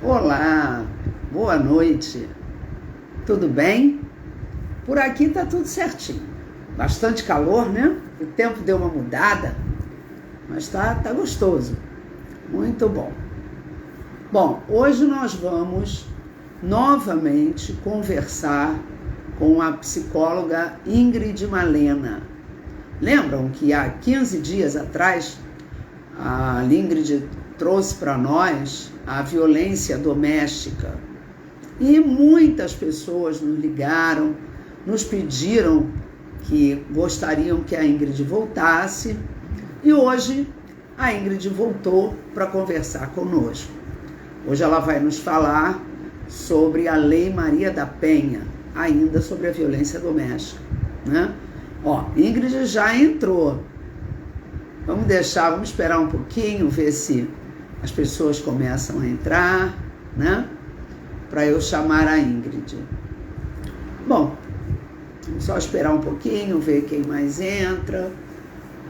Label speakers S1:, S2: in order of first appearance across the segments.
S1: Olá, boa noite. Tudo bem? Por aqui tá tudo certinho. Bastante calor, né? O tempo deu uma mudada, mas tá gostoso. Muito bom. Bom, hoje nós vamos novamente conversar com a psicóloga Ingrid Malena. Lembram que há 15 dias atrás a Ingrid trouxe para nós a violência doméstica e muitas pessoas nos ligaram, nos pediram que gostariam que a Ingrid voltasse e hoje a Ingrid voltou para conversar conosco. Hoje ela vai nos falar sobre a Lei Maria da Penha, ainda sobre a violência doméstica, né? Ó, Ingrid já entrou. Vamos esperar um pouquinho, ver se as pessoas começam a entrar, né? Para eu chamar a Ingrid. Bom, vamos só esperar um pouquinho, ver quem mais entra,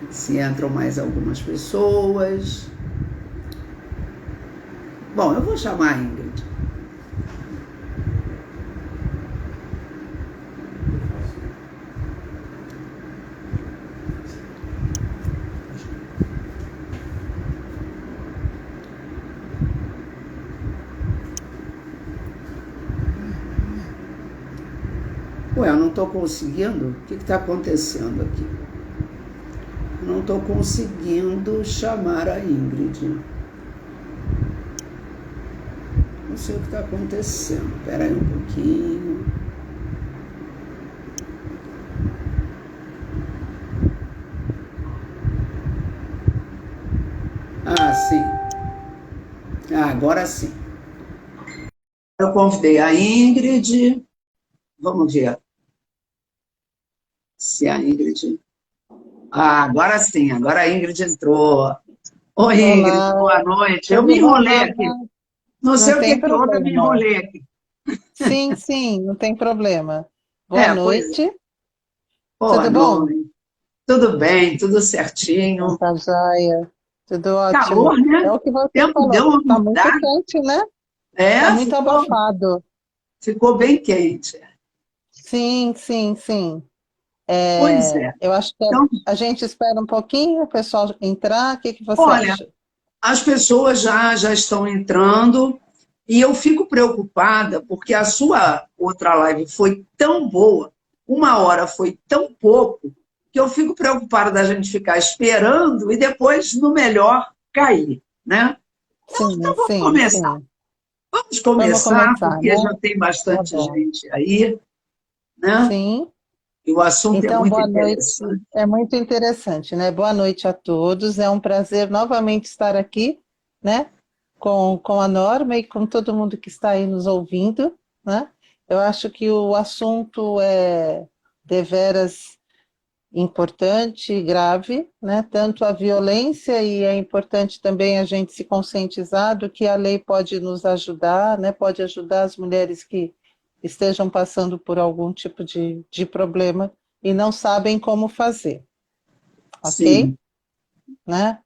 S1: se entram mais algumas pessoas. Bom, eu vou chamar a Ingrid. Ué, eu não estou conseguindo? O que está acontecendo aqui? Eu não estou conseguindo chamar a Ingrid. Não sei o que está acontecendo. Espera aí um pouquinho. Ah, sim. Ah, agora sim. Eu convidei a Ingrid. Vamos ver se a Ingrid... Ah, agora sim, agora a Ingrid entrou. Oi, Ingrid,
S2: Olá,
S1: boa noite. Eu me
S2: tudo bom,
S1: enrolei aqui.
S2: Bárbara?
S1: Não sei
S2: Não
S1: o
S2: tem
S1: que houve, eu me
S2: problema.
S1: enrolei aqui.
S2: Sim, sim, não tem problema. Boa
S1: Pois é.
S2: noite,
S1: Boa
S2: tudo bom?
S1: noite. Tudo bem, tudo
S2: Então
S1: certinho.
S2: tá joia, tudo ótimo.
S1: Calor, né?
S2: É o
S1: O
S2: que você
S1: tempo deu
S2: falou,
S1: uma
S2: tá muito
S1: mudada.
S2: quente, né? Tá
S1: É,
S2: muito abafado.
S1: ficou bem quente.
S2: Sim, sim, sim.
S1: Pois é.
S2: Eu acho que
S1: Então,
S2: a gente espera um pouquinho o pessoal entrar, o que que você
S1: olha,
S2: acha?
S1: as pessoas já estão entrando e eu fico preocupada porque a sua outra live foi tão boa, uma hora foi tão pouco, que eu fico preocupada da gente ficar esperando e depois, no melhor, cair, né? Então
S2: Sim,
S1: vamos
S2: sim,
S1: começar.
S2: sim.
S1: Vamos
S2: Vamos
S1: começar,
S2: começar,
S1: porque
S2: né?
S1: já tem
S2: Tá
S1: bastante
S2: bom.
S1: gente aí, né?
S2: Sim.
S1: E o assunto é
S2: Então,
S1: muito
S2: boa noite.
S1: interessante.
S2: É muito interessante, né? Boa noite a todos. É um prazer novamente estar aqui, né? Com a Norma e com todo mundo que está aí nos ouvindo, né? Eu acho que o assunto é deveras importante e grave, né? Tanto a violência e é importante também a gente se conscientizar do que a lei pode nos ajudar, né? Pode ajudar as mulheres que estejam passando por algum tipo de problema e não sabem como fazer, ok?
S1: Sim.
S2: Né?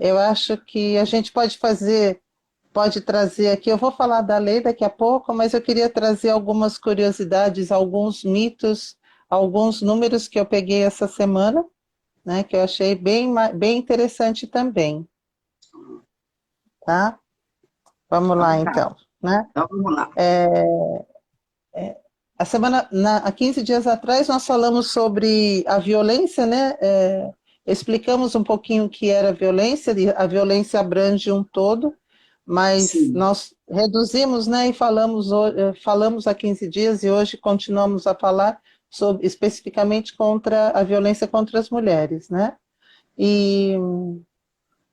S2: Eu acho que a gente pode fazer, pode trazer aqui, eu vou falar da lei daqui a pouco, mas eu queria trazer algumas curiosidades, alguns mitos, alguns números que eu peguei essa semana, né, que eu achei bem interessante também, tá? Vamos lá,
S1: Então, tá.
S2: então, né?
S1: Então, vamos lá.
S2: Há 15 dias atrás, nós falamos sobre a violência, né? Explicamos um pouquinho o que era a violência abrange um todo, mas
S1: Sim,
S2: nós reduzimos, né, e falamos há 15 dias e hoje continuamos a falar sobre, especificamente contra a violência contra as mulheres, né? E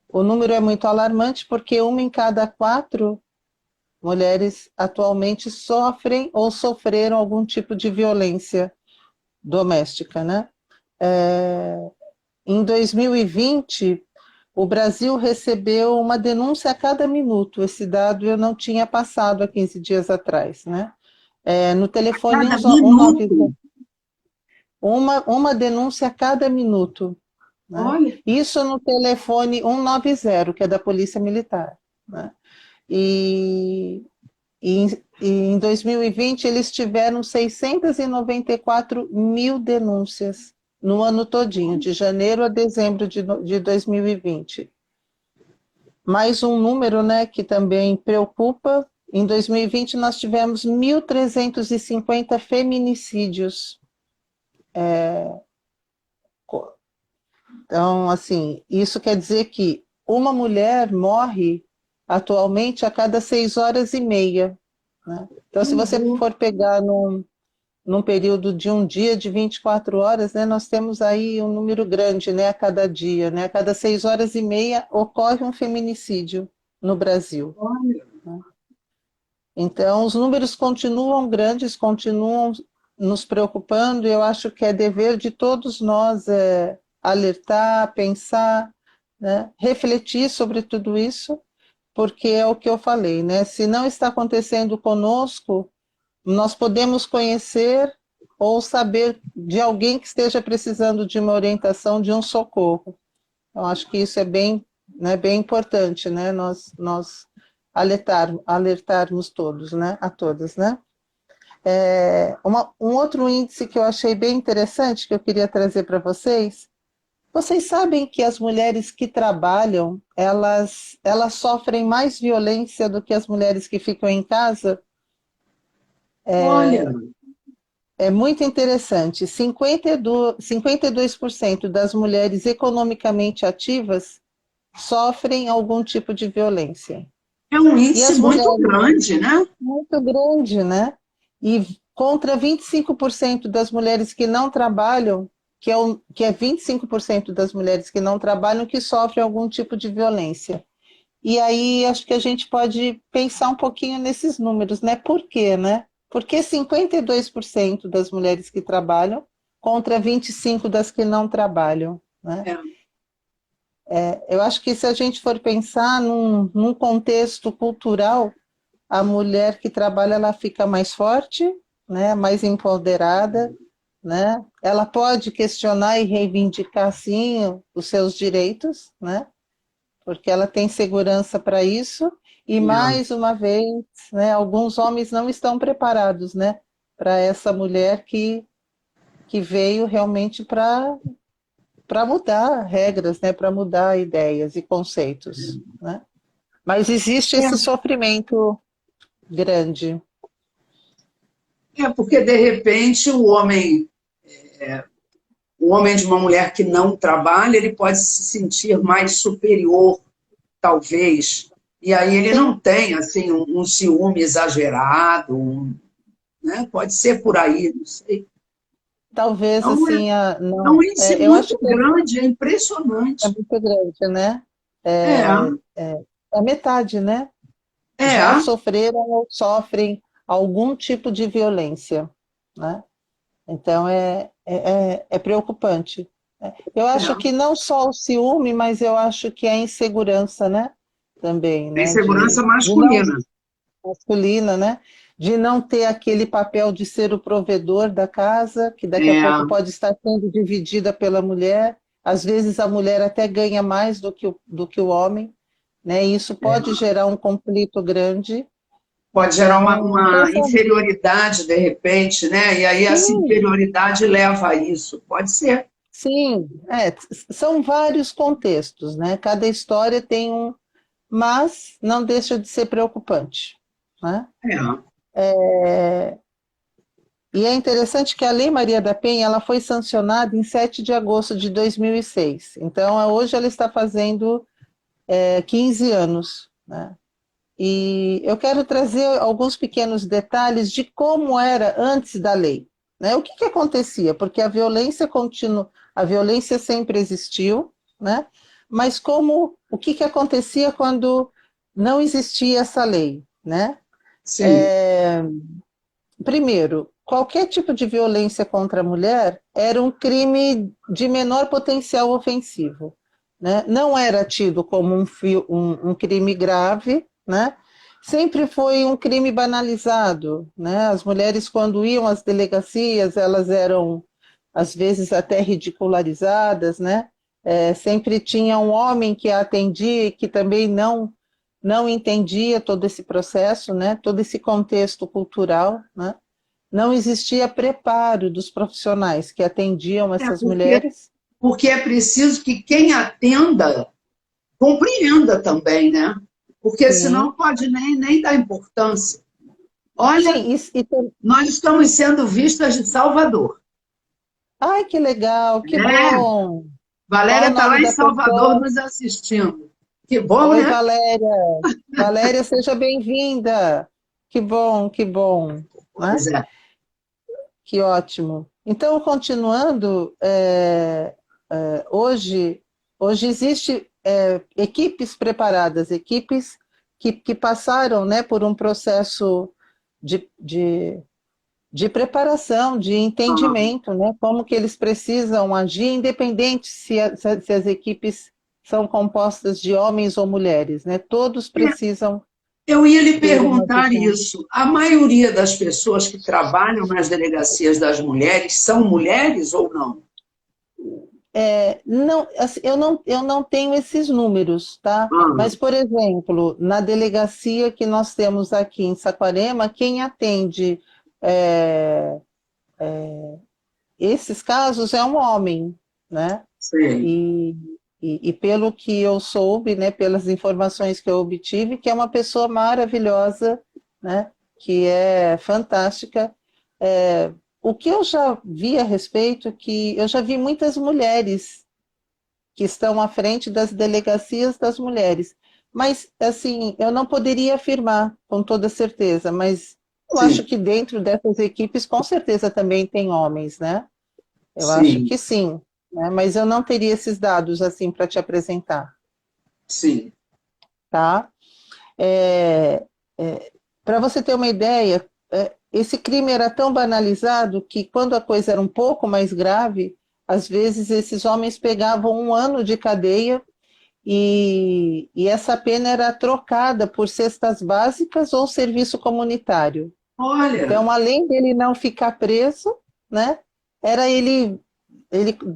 S2: o número é muito alarmante porque uma em cada quatro mulheres atualmente sofrem ou sofreram algum tipo de violência doméstica, né? É, Em 2020, o Brasil recebeu uma denúncia a cada minuto. Esse dado eu não tinha passado há 15 dias atrás, né? No telefone
S1: cada
S2: 190,
S1: minuto.
S2: uma denúncia a cada minuto, né?
S1: Olha,
S2: Isso no telefone 190, que é da Polícia Militar, né? e, e em 2020 eles tiveram 694 mil denúncias no ano todinho, de janeiro a dezembro de 2020. Mais um número, né, que também preocupa: em 2020 nós tivemos 1.350 feminicídios. Então, assim, isso quer dizer que uma mulher morre atualmente a cada 6 horas e meia, né? Então, se você for pegar num período de um dia de 24 horas, né, nós temos aí um número grande, né, a cada dia, né? A cada 6 horas e meia ocorre um feminicídio no Brasil. Né? Então, os números continuam grandes, continuam nos preocupando, e eu acho que é dever de todos nós alertar, pensar, né, refletir sobre tudo isso, porque é o que eu falei, né? Se não está acontecendo conosco, nós podemos conhecer ou saber de alguém que esteja precisando de uma orientação, de um socorro. Eu acho que isso é bem, né, bem importante, né? Nós alertarmos todos, né? A todas, né? Um outro índice que eu achei bem interessante, que eu queria trazer para vocês. Vocês sabem que as mulheres que trabalham, elas sofrem mais violência do que as mulheres que ficam em casa?
S1: Olha,
S2: É muito interessante. 52% das mulheres economicamente ativas sofrem algum tipo de violência.
S1: é um
S2: E
S1: índice
S2: as
S1: muito
S2: mulheres,
S1: grande, né?
S2: muito grande, né? E contra 25% das mulheres que não trabalham, que é 25% das mulheres que não trabalham, que sofrem algum tipo de violência. E aí acho que a gente pode pensar um pouquinho nesses números, né? Por quê, né? Porque 52% das mulheres que trabalham contra 25% das que não trabalham, né?
S1: É,
S2: Eu acho que se a gente for pensar num contexto cultural, a mulher que trabalha, ela fica mais forte, né? Mais empoderada, né? Ela pode questionar e reivindicar, sim, os seus direitos, né? Porque ela tem segurança para isso, e
S1: é.
S2: mais uma vez, né, alguns homens não estão preparados, né, para essa mulher que veio realmente para mudar regras, né, para mudar ideias e conceitos, né? Mas existe esse sofrimento grande.
S1: Porque de repente o homem de uma mulher que não trabalha, ele pode se sentir mais superior, talvez, e aí ele
S2: Sim,
S1: não tem assim um ciúme exagerado, né? Pode ser por aí, não sei.
S2: talvez
S1: Então
S2: assim,
S1: é um
S2: não,
S1: índice
S2: eu acho
S1: muito
S2: que
S1: grande, é
S2: é
S1: impressionante.
S2: muito grande, né?
S1: É,
S2: É metade, né? Já
S1: é,
S2: sofreram ou sofrem algum tipo de violência, né? Então é preocupante. Né? Eu acho
S1: é.
S2: que não só o ciúme, mas eu acho que a insegurança, né? Também,
S1: Tem
S2: né?
S1: segurança
S2: De não
S1: masculina.
S2: masculina, né? De não ter aquele papel de ser o provedor da casa, que daqui a pouco
S1: É,
S2: pode estar sendo dividida pela mulher. Às vezes a mulher até ganha mais do que o homem, né? E isso pode
S1: é.
S2: gerar um conflito grande.
S1: Pode gerar
S2: Então,
S1: uma
S2: pensa,
S1: inferioridade, de repente, né? E aí essa
S2: sim,
S1: inferioridade leva a isso. Pode ser.
S2: sim, são vários contextos, né? Cada história tem um, mas não deixa de ser preocupante, né?
S1: É.
S2: E é interessante que a Lei Maria da Penha, ela foi sancionada em 7 de agosto de 2006. Então, hoje ela está fazendo 15 anos, né? E eu quero trazer alguns pequenos detalhes de como era antes da lei, né? O que acontecia? Porque a violência continua, a violência sempre existiu, né? Mas o que acontecia quando não existia essa lei, né?
S1: Sim,
S2: Primeiro, qualquer tipo de violência contra a mulher era um crime de menor potencial ofensivo, né? Não era tido como um crime grave, né? Sempre foi um crime banalizado, né? As mulheres, quando iam às delegacias, elas eram, às vezes, até ridicularizadas, né? Sempre tinha um homem que a atendia e que também não entendia todo esse processo, né? Todo esse contexto cultural, né? Não existia preparo dos profissionais que atendiam
S1: É
S2: essas
S1: porque,
S2: mulheres.
S1: porque é preciso que quem atenda compreenda também, né? Porque senão
S2: Sim,
S1: pode nem dar importância. Olha,
S2: sim,
S1: nós estamos sendo vistas de Salvador.
S2: ai, que legal, que
S1: É,
S2: bom. Qual
S1: Valéria
S2: o
S1: está
S2: nome
S1: lá em
S2: da
S1: Salvador
S2: pessoa?
S1: nos assistindo. Que bom,
S2: Oi,
S1: né?
S2: Valéria. Valéria, seja bem-vinda. Que bom, né?
S1: Pois é.
S2: Que ótimo. Então, continuando, hoje, hoje existe equipes preparadas, equipes que passaram, né, por um processo de, de, de preparação, de
S1: Ah,
S2: entendimento, né, como que eles precisam agir, independente se as equipes são compostas de homens ou mulheres, né, todos precisam
S1: eu ia lhe
S2: ter uma
S1: perguntar
S2: visão.
S1: isso. A maioria das pessoas que trabalham nas delegacias das mulheres são mulheres ou não?
S2: Não, assim, eu não tenho esses números, tá?
S1: Ah,
S2: Mas, por exemplo, na delegacia que nós temos aqui em Saquarema, quem atende é, esses casos é um homem, né?
S1: sei.
S2: E, e pelo que eu soube, né, pelas informações que eu obtive, que é uma pessoa maravilhosa, né? Que é fantástica. O que eu já vi a respeito, que eu já vi muitas mulheres que estão à frente das delegacias das mulheres. Mas, assim, eu não poderia afirmar com toda certeza, mas eu acho
S1: Sim,
S2: que dentro dessas equipes, com certeza também tem homens, né? Eu acho
S1: sim,
S2: que sim, né? Mas eu não teria esses dados, assim, para te apresentar,
S1: sim.
S2: tá? É, para você ter uma ideia, esse crime era tão banalizado que quando a coisa era um pouco mais grave, às vezes esses homens pegavam 1 ano de cadeia e essa pena era trocada por cestas básicas ou serviço comunitário.
S1: Olha,
S2: Então, além dele não ficar preso, né, era ele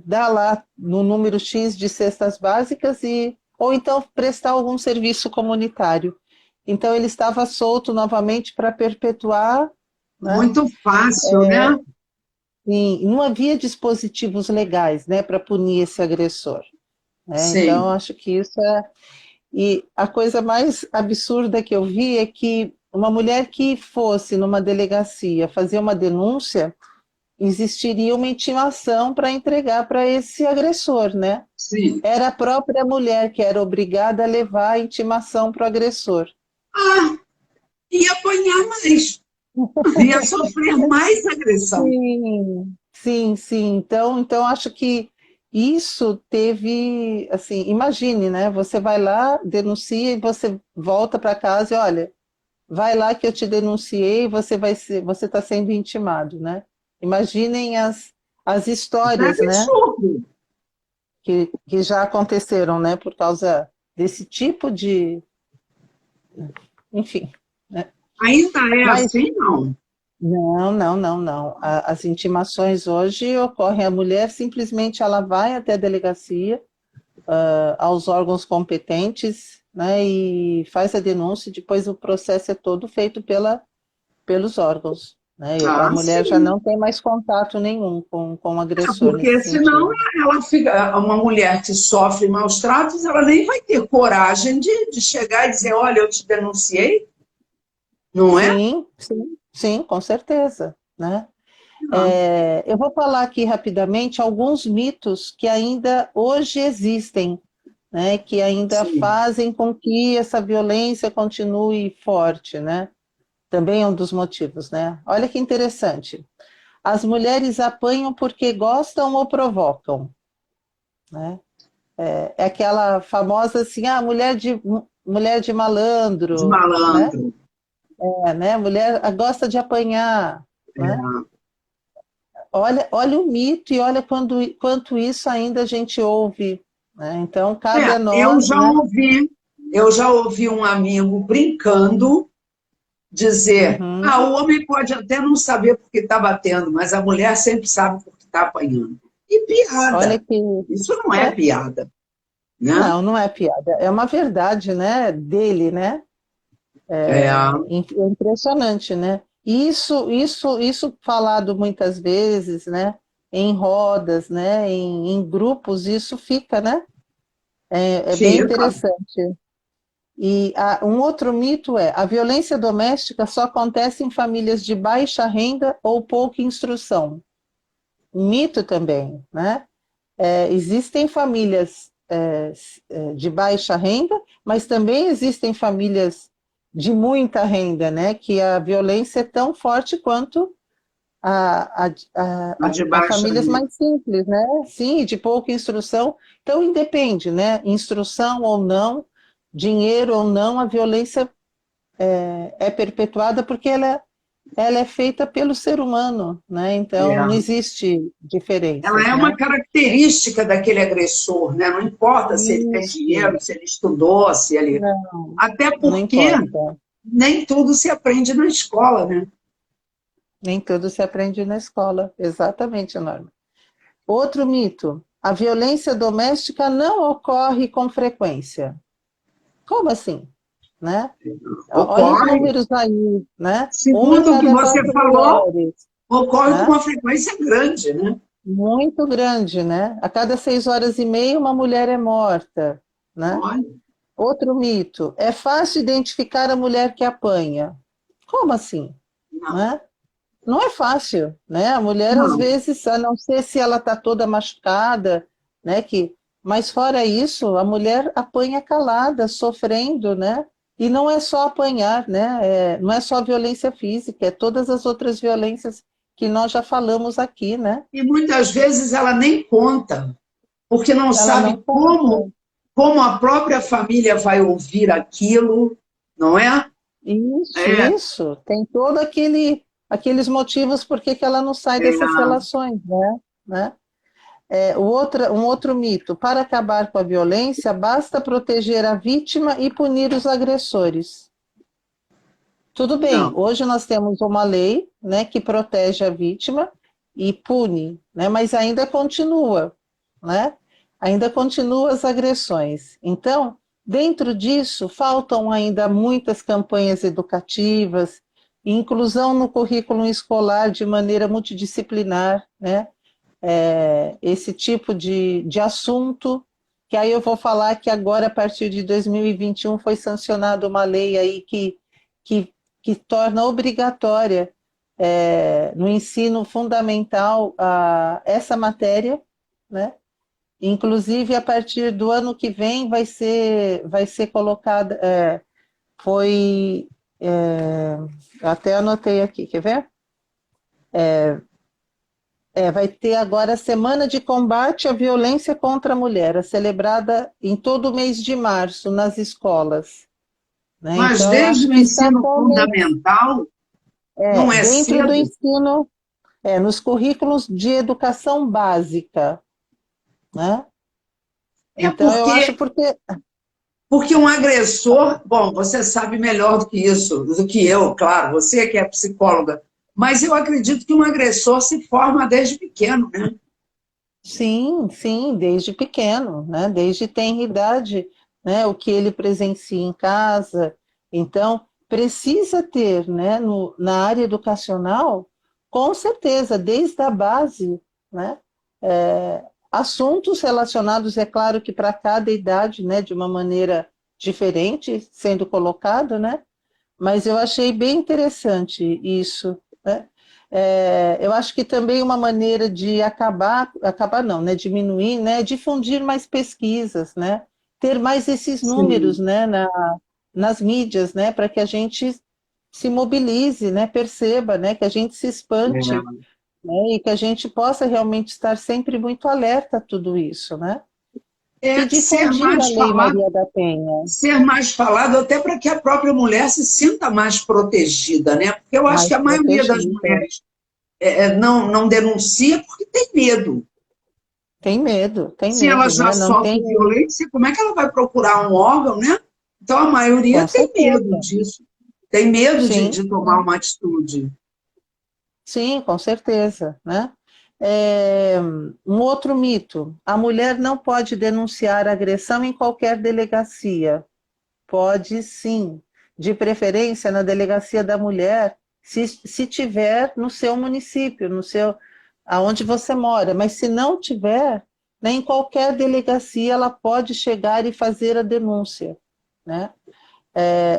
S2: dar lá no número X de cestas básicas e ou então prestar algum serviço comunitário. Então, ele estava solto novamente para perpetuar, né?
S1: muito fácil, né?
S2: E não havia dispositivos legais, né, para punir esse agressor, né? Então,
S1: Sim.
S2: acho que isso é. E a coisa mais absurda que eu vi é que uma mulher que fosse numa delegacia fazer uma denúncia, existiria uma intimação para entregar para esse agressor, né?
S1: Sim.
S2: Era a própria mulher que era obrigada a levar a intimação para o agressor.
S1: Ah, ia apanhar mais, ia sofrer mais agressão.
S2: Sim, sim, sim. Então acho que isso teve, assim, imagine, né? Você vai lá, denuncia e você volta para casa e olha, vai lá que eu te denunciei, você está sendo intimado, né? Imaginem as
S1: Isso é
S2: histórias, né,
S1: absurdo.
S2: que já aconteceram, né, por causa desse tipo de, enfim, né?
S1: Ainda é
S2: Mas
S1: assim, não?
S2: não. As intimações hoje ocorrem, a mulher simplesmente ela vai até a delegacia, aos órgãos competentes, né, e faz a denúncia, e depois o processo é todo feito pelos órgãos, né? A
S1: Ah,
S2: mulher já
S1: sim.
S2: não tem mais contato nenhum com o agressor nesse
S1: Porque senão
S2: sentido.
S1: ela fica, uma mulher que sofre maus tratos, ela nem vai ter coragem de chegar e dizer, olha, eu te denunciei, não é?
S2: Sim, com certeza, né?
S1: Não.
S2: Eu vou falar aqui rapidamente alguns mitos que ainda hoje existem, né? Que ainda
S1: Sim.
S2: fazem com que essa violência continue forte, né? Também é um dos motivos, né? Olha que interessante. As mulheres apanham porque gostam ou provocam, né? É aquela famosa assim, mulher de
S1: De
S2: malandro, né?
S1: malandro.
S2: Né? Mulher gosta de apanhar, né?
S1: É.
S2: Olha o mito e olha quanto isso ainda a gente ouve, né? Então cabe a
S1: Eu
S2: nós,
S1: já
S2: né?
S1: ouvi, eu já ouvi um amigo brincando dizer: ah,
S2: Uhum.
S1: o homem pode até não saber porque está batendo, mas a mulher sempre sabe porque está apanhando. E
S2: Olha
S1: piada.
S2: que
S1: Isso não é
S2: é,
S1: piada, né?
S2: Não, não é piada, é uma verdade, né, dele, né?
S1: É,
S2: É impressionante, né? Isso falado muitas vezes, né? Em rodas, né? Em grupos, isso fica, né? É bem
S1: fica.
S2: interessante. E um outro mito é: a violência doméstica só acontece em famílias de baixa renda ou pouca instrução. Mito também, né? Existem famílias de baixa renda, mas também existem famílias de muita renda, né? Que a violência é tão forte quanto
S1: A de
S2: a
S1: baixa
S2: famílias
S1: renda.
S2: mais simples, né? Sim, de pouca instrução. Então, independe, né? Instrução ou não, dinheiro ou não, a violência é perpetuada porque ela é feita pelo ser humano, né? Então, não
S1: É.
S2: existe
S1: Ela
S2: diferenças,
S1: é uma
S2: né?
S1: característica daquele agressor, né? Não importa se ele tem
S2: Isso,
S1: dinheiro, se ele estudou, se ele.
S2: não,
S1: Até
S2: não
S1: porque
S2: importa.
S1: nem tudo se aprende na escola, né?
S2: Nem tudo se aprende na escola. Exatamente, Norma. Outro mito: a violência doméstica não ocorre com frequência. Como assim? Né? Olha os
S1: Ocorre,
S2: números aí, né? Uma em
S1: segundo o que
S2: cada
S1: você
S2: quatro
S1: falou,
S2: mulheres,
S1: ocorre com
S2: né?
S1: uma frequência grande, né?
S2: Muito grande, né? A cada 6 horas e meia, uma mulher é morta, né?
S1: Olha,
S2: Outro mito: é fácil identificar a mulher que apanha. Como assim?
S1: não,
S2: Né? Não é fácil, né? A mulher, às
S1: não.
S2: vezes, a não ser se ela está toda machucada, né? Mas fora isso, a mulher apanha calada, sofrendo, né? E não é só apanhar, né? Não é só violência física, é todas as outras violências que nós já falamos aqui, né?
S1: E muitas vezes ela nem conta, porque não
S2: Ela não
S1: sabe
S2: conta.
S1: como a própria família vai ouvir aquilo, não é? É,
S2: Isso. Tem todo aqueles motivos por que ela não sai dessas
S1: é,
S2: relações, né? Um outro mito: para acabar com a violência, basta proteger a vítima e punir os agressores. Tudo bem,
S1: não.
S2: hoje nós temos uma lei, né, que protege a vítima e pune, né, mas ainda continua, né? Ainda continua as agressões. Então, dentro disso, faltam ainda muitas campanhas educativas, inclusão no currículo escolar de maneira multidisciplinar, né? Esse tipo de assunto, que aí eu vou falar que agora, a partir de 2021, foi sancionada uma lei aí que, que torna obrigatória no ensino fundamental essa matéria, né? Inclusive, a partir do ano que vem vai ser colocada, foi, é, até anotei aqui, quer ver? Vai ter agora a Semana de Combate à Violência contra a Mulher, celebrada em todo o mês de março nas escolas, né?
S1: Mas
S2: Então, eu
S1: desde
S2: acho
S1: o
S2: que está
S1: ensino fundamental, não é
S2: dentro do
S1: cedo.
S2: ensino, nos currículos de educação básica, né?
S1: É
S2: Então, eu acho
S1: porque,
S2: porque...
S1: porque um agressor, bom, você sabe melhor do que isso, do que eu, claro, você que é psicóloga, mas eu acredito que um agressor se forma desde pequeno, né?
S2: Sim, sim, desde pequeno, né? Desde tenra idade, né? O que ele presencia em casa. Então, precisa ter, né? Na área educacional, com certeza, desde a base, né? Assuntos relacionados, é claro que para cada idade, né? De uma maneira diferente, sendo colocado, né? Mas eu achei bem interessante isso, né? Eu acho que também uma maneira de acabar não, né? Diminuir, né? Difundir mais pesquisas, né? Ter mais esses números,
S1: Sim.
S2: né? Nas mídias, né? Para que a gente se mobilize, né? Perceba, né? Que a gente se espante, né? E que a gente possa realmente estar sempre muito alerta a tudo isso, né? E
S1: Ser
S2: difundir a
S1: mais
S2: Lei
S1: falado,
S2: Maria da Penha,
S1: até para que a própria mulher se sinta mais protegida, né? Porque eu acho que
S2: mais
S1: a maioria das
S2: protegida.
S1: mulheres não denuncia porque tem medo.
S2: Tem
S1: Se ela
S2: medo,
S1: já
S2: né? Não
S1: sofre
S2: tem,
S1: violência, como é que ela vai procurar um órgão, né? Então, a maioria
S2: com
S1: tem medo
S2: certeza.
S1: disso, tem medo
S2: Sim,
S1: de tomar uma atitude.
S2: sim, com certeza, né? Um outro mito: a mulher não pode denunciar agressão em qualquer delegacia. Pode sim, de preferência na delegacia da mulher, se tiver no seu município, aonde você mora, mas se não tiver, né, em qualquer delegacia ela pode chegar e fazer a denúncia, né?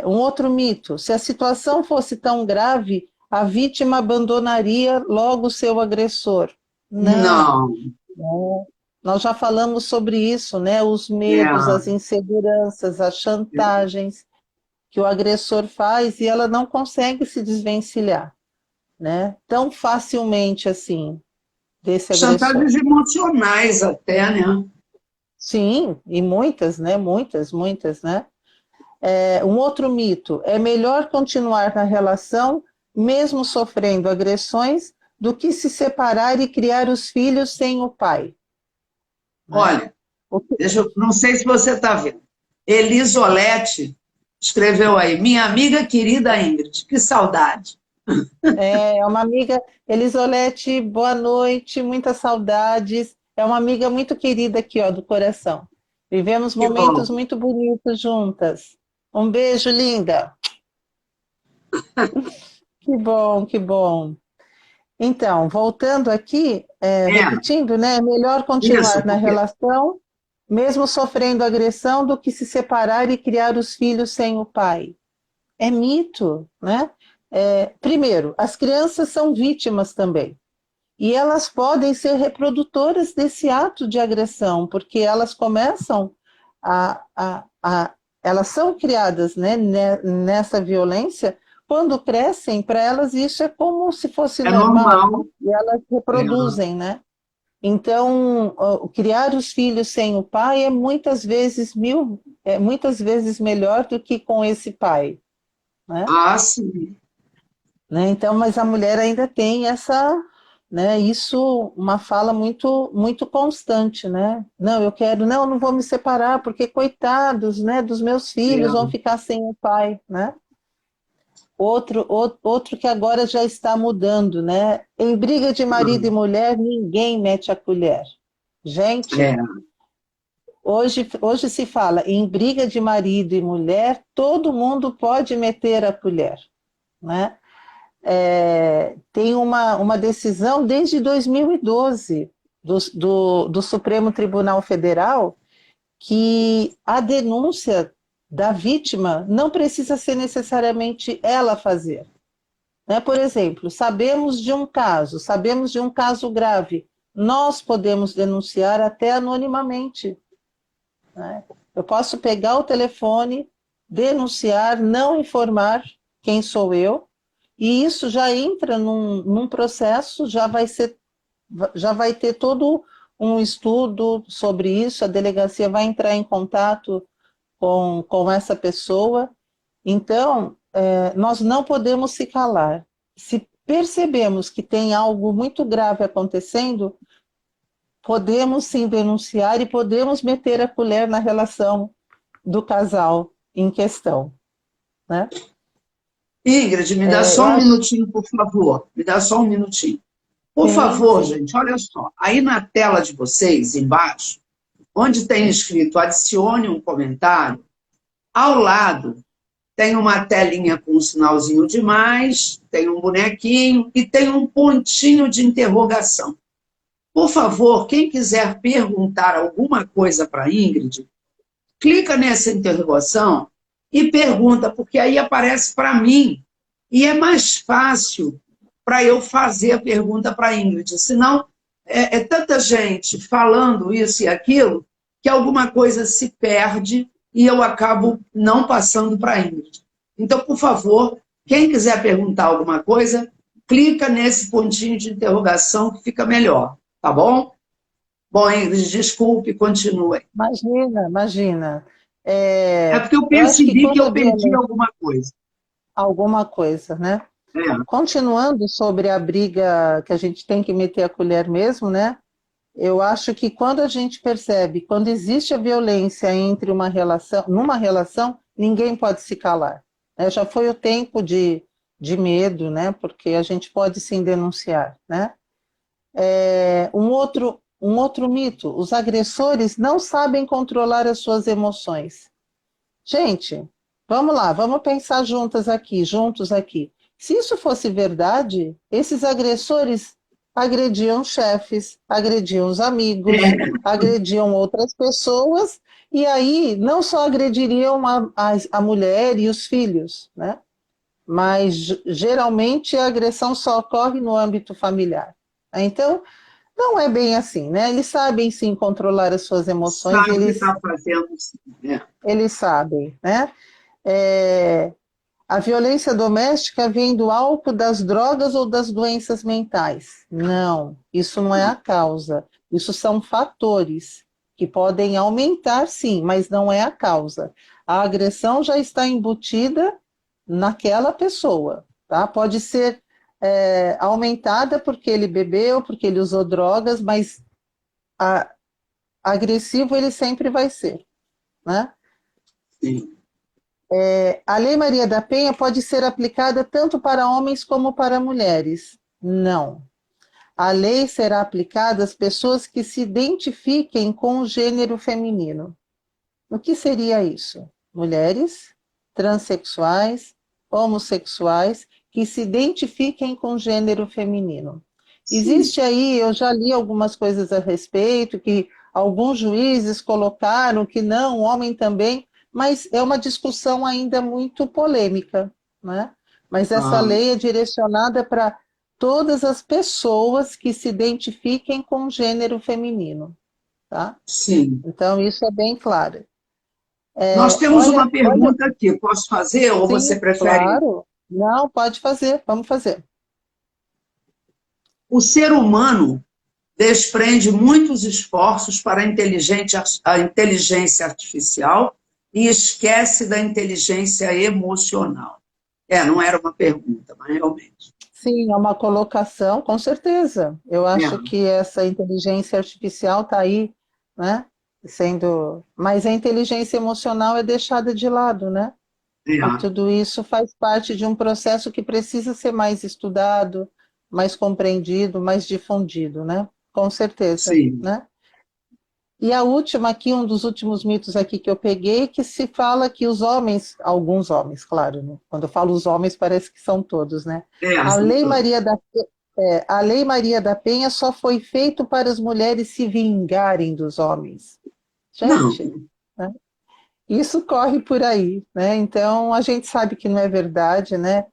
S2: Um outro mito: se a situação fosse tão grave, a vítima abandonaria logo o seu agressor. Não,
S1: Não,
S2: não. Nós já falamos sobre isso, né? Os medos, as
S1: é,
S2: inseguranças, as chantagens que o agressor faz e ela não consegue se desvencilhar, né? Tão facilmente assim desse agressor.
S1: chantagens emocionais até, né?
S2: Sim, e muitas, né? Muitas, muitas, né? Um outro mito: é melhor continuar na relação, mesmo sofrendo agressões, do que se separar e criar os filhos sem o pai, né?
S1: Olha, não sei se você está vendo. Elisolete escreveu aí, minha amiga querida Ingrid, que saudade.
S2: É uma amiga, Elisolete, boa noite, muitas saudades. É uma amiga muito querida aqui, ó, do coração. Vivemos
S1: Que
S2: momentos
S1: bom.
S2: muito bonitos juntas. Um beijo, linda. Que bom, que bom. Então, voltando aqui,
S1: É,
S2: repetindo, né? É melhor
S1: isso,
S2: continuar na
S1: porque
S2: relação, mesmo sofrendo agressão, do que se separar e criar os filhos sem o pai. É mito, né? Primeiro, as crianças são vítimas também. E elas podem ser reprodutoras desse ato de agressão, porque elas começam elas são criadas, né, nessa violência. Quando crescem, para elas isso é como se fosse
S1: é
S2: normal,
S1: normal.
S2: e elas
S1: É,
S2: reproduzem, né? Então, criar os filhos sem o pai é muitas vezes melhor do que com esse pai, né?
S1: ah, sim.
S2: Né? Então, mas a mulher ainda tem essa, né, isso, uma fala muito, muito constante, né? Não, eu quero, não, eu não vou me separar, porque coitados, né, dos meus filhos vão
S1: É.
S2: ficar sem o pai, né? Outro que agora já está mudando, né? Em briga de marido e mulher, ninguém mete a colher. Gente,
S1: É.
S2: hoje se fala em briga de marido e mulher, todo mundo pode meter a colher, né? Tem uma decisão desde 2012 do Supremo Tribunal Federal que a denúncia da vítima não precisa ser necessariamente ela fazer. Né? Por exemplo, sabemos de um caso grave, nós podemos denunciar até anonimamente. Né? Eu posso pegar o telefone, denunciar, não informar quem sou eu, e isso já entra num processo, já vai ter todo um estudo sobre isso, a delegacia vai entrar em contato com essa pessoa. Então, nós não podemos se calar. Se percebemos que tem algo muito grave acontecendo, podemos sim denunciar e podemos meter a colher na relação do casal em questão, né?
S1: Ingrid, me dá
S2: Eu
S1: só um
S2: acho
S1: minutinho, por favor. Me dá só um minutinho. Por
S2: sim,
S1: favor,
S2: sim.
S1: gente, olha só. Aí na tela de vocês, embaixo, onde tem escrito adicione um comentário, ao lado tem uma telinha com um sinalzinho de mais, tem um bonequinho e tem um pontinho de interrogação. Por favor, quem quiser perguntar alguma coisa para a Ingrid, clica nessa interrogação e pergunta, porque aí aparece para mim e é mais fácil para eu fazer a pergunta para a Ingrid. Senão, é tanta gente falando isso e aquilo que alguma coisa se perde e eu acabo não passando para a Ingrid. Então, por favor, quem quiser perguntar alguma coisa, clica nesse pontinho de interrogação que fica melhor, tá bom? Bom, Ingrid, desculpe, continue.
S2: Imagina, imagina.
S1: É porque eu
S2: Eu acho que
S1: percebi que
S2: quando a
S1: eu perdi
S2: violência,
S1: alguma coisa.
S2: alguma coisa, né?
S1: É,
S2: Continuando sobre a briga que a gente tem que meter a colher mesmo, né? Eu acho que quando a gente percebe, quando existe a violência entre numa relação, ninguém pode se calar. Já foi o tempo de medo, né? Porque a gente pode sim denunciar, né? Um outro mito, os agressores não sabem controlar as suas emoções. Gente, vamos lá, vamos pensar juntos aqui. Se isso fosse verdade, esses agressores agrediam chefes, agrediam os amigos, agrediam outras pessoas, e aí não só agrediriam a mulher e os filhos, né? Mas geralmente a agressão só ocorre no âmbito familiar. Então, não é bem assim, né? Eles sabem sim controlar as suas emoções,
S1: Sabe o que está fazendo, sim.
S2: eles sabem, né? É, a violência doméstica vem do álcool, das drogas ou das doenças mentais? Não, isso não é a causa. Isso são fatores que podem aumentar, sim, mas não é a causa. A agressão já está embutida naquela pessoa, tá? Pode ser aumentada porque ele bebeu, porque ele usou drogas, mas a, agressivo ele sempre vai ser, né?
S1: Sim.
S2: A Lei Maria da Penha pode ser aplicada tanto para homens como para mulheres? Não. A lei será aplicada às pessoas que se identifiquem com o gênero feminino. O que seria isso? Mulheres, transexuais, homossexuais, que se identifiquem com o gênero feminino.
S1: Sim.
S2: Existe aí, eu já li algumas coisas a respeito, que alguns juízes colocaram que não, o homem também, mas é uma discussão ainda muito polêmica, né? Mas essa
S1: Ah,
S2: lei é direcionada para todas as pessoas que se identifiquem com o gênero feminino, tá?
S1: sim.
S2: Então, isso é bem claro.
S1: Nós temos
S2: Olha,
S1: uma pergunta aqui. Posso fazer ou você
S2: sim,
S1: prefere?
S2: claro. Não, pode fazer, vamos fazer.
S1: O ser humano desprende muitos esforços para a inteligência artificial e esquece da inteligência emocional. Não era uma pergunta, mas realmente.
S2: Sim, é uma colocação, com certeza. Eu acho
S1: É,
S2: que essa inteligência artificial está aí, né? Sendo. Mas a inteligência emocional é deixada de lado, né? E
S1: é,
S2: tudo isso faz parte de um processo que precisa ser mais estudado, mais compreendido, mais difundido, né? Com certeza,
S1: sim.
S2: né? E a última aqui, um dos últimos mitos aqui que eu peguei, que se fala que os homens, alguns homens, claro, né? Quando eu falo os homens parece que são todos, né? A
S1: São
S2: Lei
S1: todos.
S2: Maria a Lei Maria da Penha só foi feito para as mulheres se vingarem dos homens.
S1: Não,
S2: Gente, né? Isso corre por aí, né? Então a gente sabe que não é verdade, né?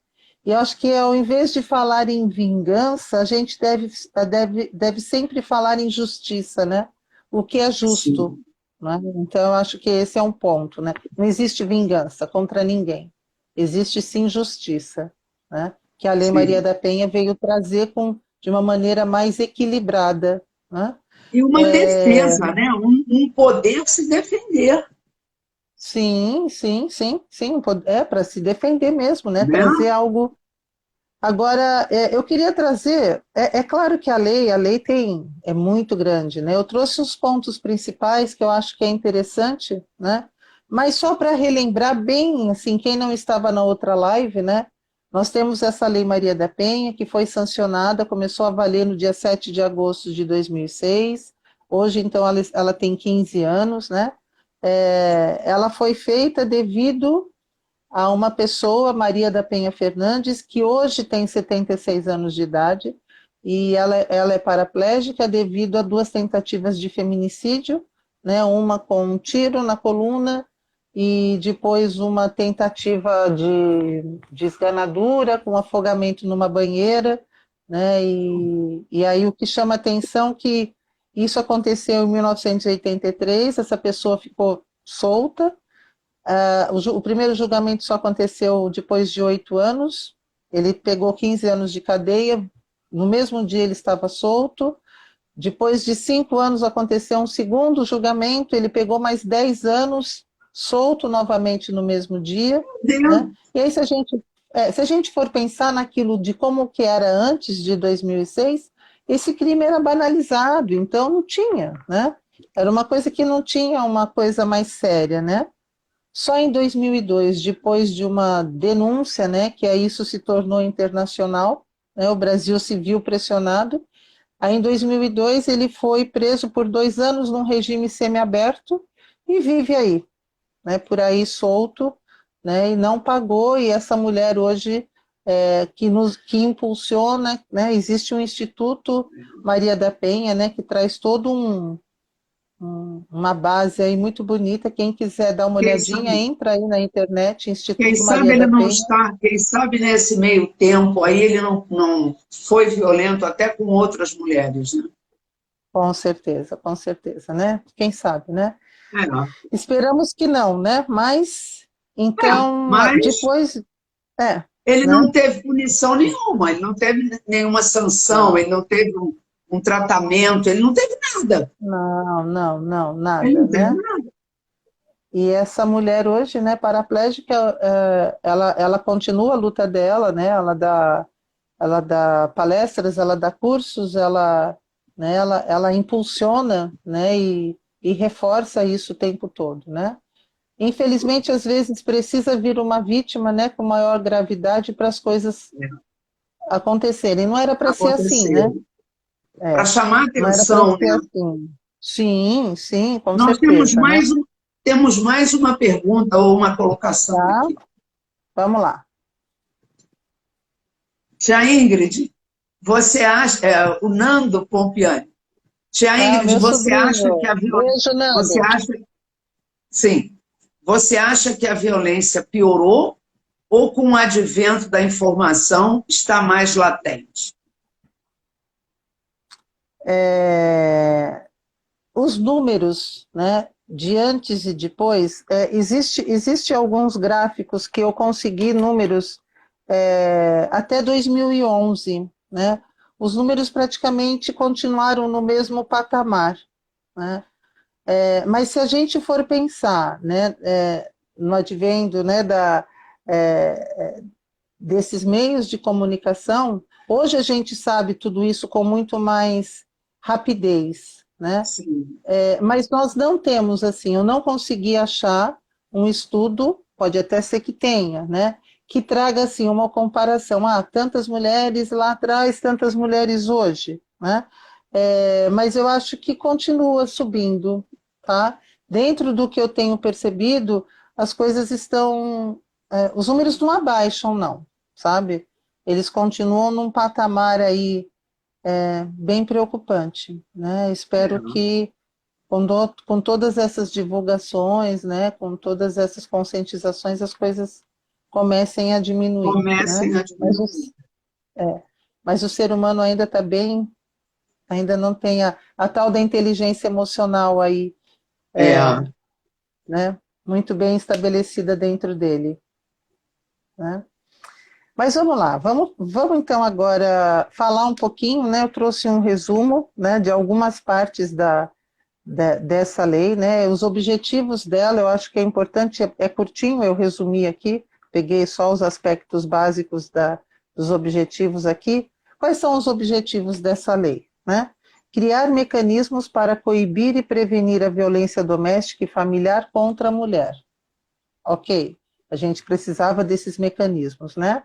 S2: E eu acho que ao invés de falar em vingança, a gente deve sempre falar em justiça, né? O que é justo,
S1: sim,
S2: né? Então eu acho que esse é um ponto, né? Não existe vingança contra ninguém. Existe sim justiça, né? Que a Lei Maria
S1: sim.
S2: da Penha veio trazer de uma maneira mais equilibrada, né?
S1: E uma defesa, né? Um poder se defender,
S2: Sim, sim, sim, sim, é para se defender mesmo, né?
S1: né?
S2: Trazer algo. Agora, eu queria trazer, é claro que a lei é muito grande, né? Eu trouxe os pontos principais que eu acho que é interessante, né? Mas só para relembrar bem, assim, quem não estava na outra live, né? Nós temos essa Lei Maria da Penha, que foi sancionada, começou a valer no dia 7 de agosto de 2006. Hoje, então, ela tem 15 anos, né? Ela foi feita devido a uma pessoa, Maria da Penha Fernandes, que hoje tem 76 anos de idade, e ela é paraplégica devido a duas tentativas de feminicídio, né? Uma com um tiro na coluna e depois uma tentativa de esganadura com afogamento numa banheira, né? E aí o que chama atenção é que isso aconteceu em 1983, essa pessoa ficou solta. O primeiro julgamento só aconteceu depois de 8 anos. Ele pegou 15 anos de cadeia. No mesmo dia ele estava solto. Depois de 5 anos aconteceu um segundo julgamento. Ele pegou mais 10 anos solto novamente no mesmo dia, né?
S1: Deus,
S2: E aí se a gente for pensar naquilo de como que era antes de 2006, esse crime era banalizado. Então não tinha, né? Era uma coisa que não tinha uma coisa mais séria, né? Só em 2002, depois de uma denúncia, né, que aí isso se tornou internacional, né, o Brasil se viu pressionado, Aí, em 2002, ele foi preso por 2 anos num regime semiaberto e vive aí, né, por aí solto, né, e não pagou. E essa mulher hoje que impulsiona, né, existe um Instituto Maria da Penha, né, que traz todo uma base aí muito bonita. Quem quiser dar uma
S3: Quem
S2: olhadinha,
S3: sabe,
S2: entra aí na internet,
S3: quem
S2: Instituto
S3: sabe
S2: Maria
S3: ele
S2: da
S3: não
S2: Penha.
S3: está, quem sabe nesse meio tempo aí ele não foi violento até com outras mulheres, né?
S2: Com certeza, né? Quem sabe, né?
S3: É,
S2: Esperamos que não, né? Mas, então,
S3: mas
S2: depois,
S3: ele
S2: né?
S3: não teve punição nenhuma, ele não teve nenhuma sanção,
S2: Não,
S3: ele não teve um tratamento, ele não teve nada.
S2: não,
S3: Ele
S2: nada,
S3: não teve
S2: né?
S3: nada.
S2: E essa mulher hoje, né, paraplégica, ela continua a luta dela, né? Ela dá palestras, ela dá cursos, ela impulsiona, né? E reforça isso o tempo todo, né? Infelizmente, às vezes precisa vir uma vítima, né, com maior gravidade para as coisas acontecerem. Não era para ser assim, né?
S3: Aconteceu. Para
S2: É,
S3: chamar
S2: não era para
S3: atenção,
S2: ser
S3: né?
S2: assim. Sim, sim, com
S3: Nós temos
S2: certeza, né?
S3: temos mais uma pergunta ou uma colocação
S2: Tá,
S3: aqui.
S2: vamos lá.
S3: Tia Ingrid, você acha, o Nando Pompiani, tia
S2: Ah,
S3: Ingrid,
S2: meu
S3: você acha que
S2: sobrinho.
S3: a violência,
S2: Beijo,
S3: você
S2: Nando.
S3: acha, sim, você acha que a violência piorou ou com o advento da informação está mais latente?
S2: Os números, né, de antes e depois, existe alguns gráficos que eu consegui números até 2011, né? Os números praticamente continuaram no mesmo patamar, né? Mas se a gente for pensar, né, no advento, né, desses meios de comunicação, hoje a gente sabe tudo isso com muito mais rapidez, né?
S3: Sim,
S2: Mas nós não temos, assim, eu não consegui achar um estudo, pode até ser que tenha, né? Que traga, assim, uma comparação. Tantas mulheres lá atrás, tantas mulheres hoje, né? Mas eu acho que continua subindo, tá? Dentro do que eu tenho percebido, as coisas estão... os números não abaixam, não, sabe? Eles continuam num patamar aí bem preocupante, né? Espero que com todas essas divulgações, né, com todas essas conscientizações, as coisas comecem a diminuir, né?
S3: comecem a
S2: Mas o,
S3: diminuir.
S2: mas o ser humano ainda está bem, ainda não tem a tal da inteligência emocional aí,
S3: É,
S2: né, muito bem estabelecida dentro dele, né? Mas vamos lá, vamos então agora falar um pouquinho, né? Eu trouxe um resumo, né, de algumas partes dessa lei, né? Os objetivos dela, eu acho que é importante, é curtinho, eu resumi aqui, peguei só os aspectos básicos dos objetivos aqui. Quais são os objetivos dessa lei, né? Criar mecanismos para coibir e prevenir a violência doméstica e familiar contra a mulher. Ok, a gente precisava desses mecanismos, né?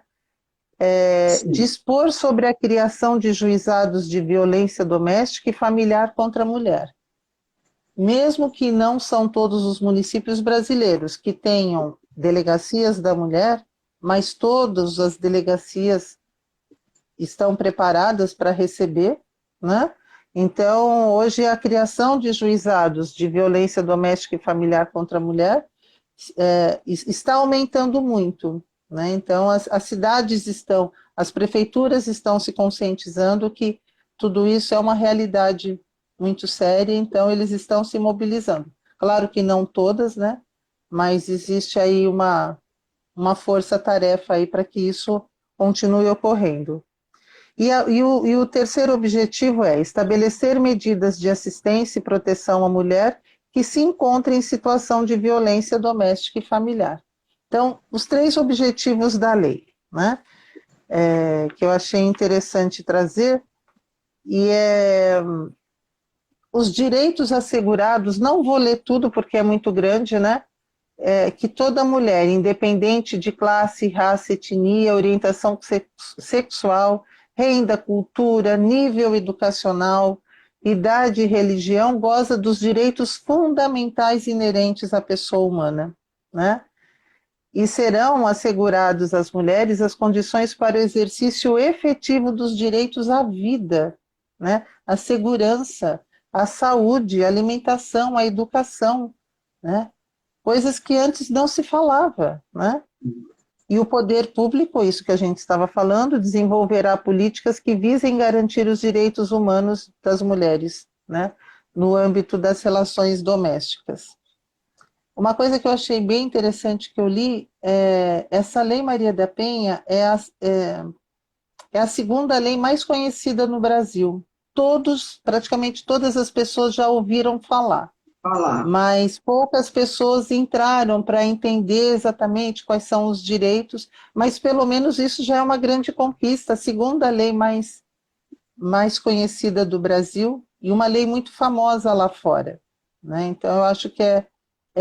S3: sim.
S2: Dispor sobre a criação de juizados de violência doméstica e familiar contra a mulher. Mesmo que não são todos os municípios brasileiros que tenham delegacias da mulher, mas todas as delegacias estão preparadas para receber, né? Então, hoje a criação de juizados de violência doméstica e familiar contra a mulher está aumentando muito, né? Então, as cidades as prefeituras estão se conscientizando que tudo isso é uma realidade muito séria, então eles estão se mobilizando. Claro que não todas, né? Mas existe aí uma força-tarefa aí para que isso continue ocorrendo. E o terceiro objetivo é estabelecer medidas de assistência e proteção à mulher que se encontra em situação de violência doméstica e familiar. Então, os 3 objetivos da lei, né, que eu achei interessante trazer, e os direitos assegurados, não vou ler tudo porque é muito grande, né, que toda mulher, independente de classe, raça, etnia, orientação sexual, renda, cultura, nível educacional, idade e religião, goza dos direitos fundamentais inerentes à pessoa humana, né? E serão assegurados às mulheres as condições para o exercício efetivo dos direitos à vida, né? À segurança, à saúde, à alimentação, à educação, né? Coisas que antes não se falava, né? E o poder público, isso que a gente estava falando, desenvolverá políticas que visem garantir os direitos humanos das mulheres, né? No âmbito das relações domésticas. Uma coisa que eu achei bem interessante que eu li, essa Lei Maria da Penha é a segunda lei mais conhecida no Brasil. Praticamente todas as pessoas já ouviram falar. Mas poucas pessoas entraram para entender exatamente quais são os direitos, mas pelo menos isso já é uma grande conquista, a segunda lei mais conhecida do Brasil e uma lei muito famosa lá fora, né? Então eu acho que é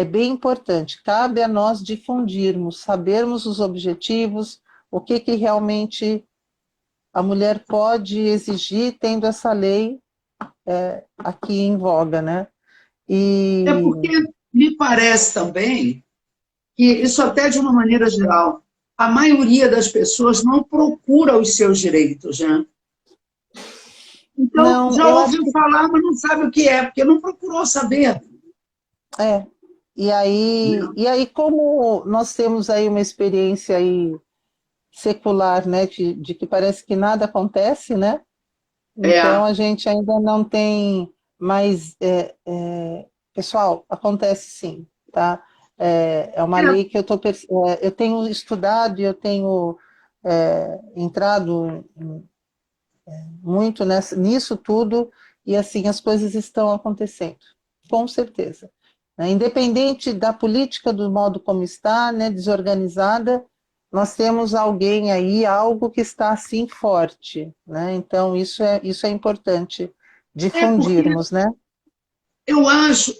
S2: bem importante, cabe a nós difundirmos, sabermos os objetivos, o que realmente a mulher pode exigir tendo essa lei aqui em voga, né?
S3: É porque me parece também que isso até de uma maneira geral, a maioria das pessoas não procura os seus direitos, né? Então,
S2: não,
S3: já ouviu falar, mas não sabe o que é, porque não procurou saber.
S2: E aí como nós temos aí uma experiência aí secular, né, de que parece que nada acontece, né? Então a gente ainda não tem mais... pessoal, acontece sim, tá? É uma lei que eu tenho estudado e eu tenho entrado muito nisso tudo, e assim, as coisas estão acontecendo, com certeza. Né? Independente da política, do modo como está, né, desorganizada, nós temos alguém aí, algo que está assim forte, né? Então isso é importante difundirmos, né?
S3: Eu acho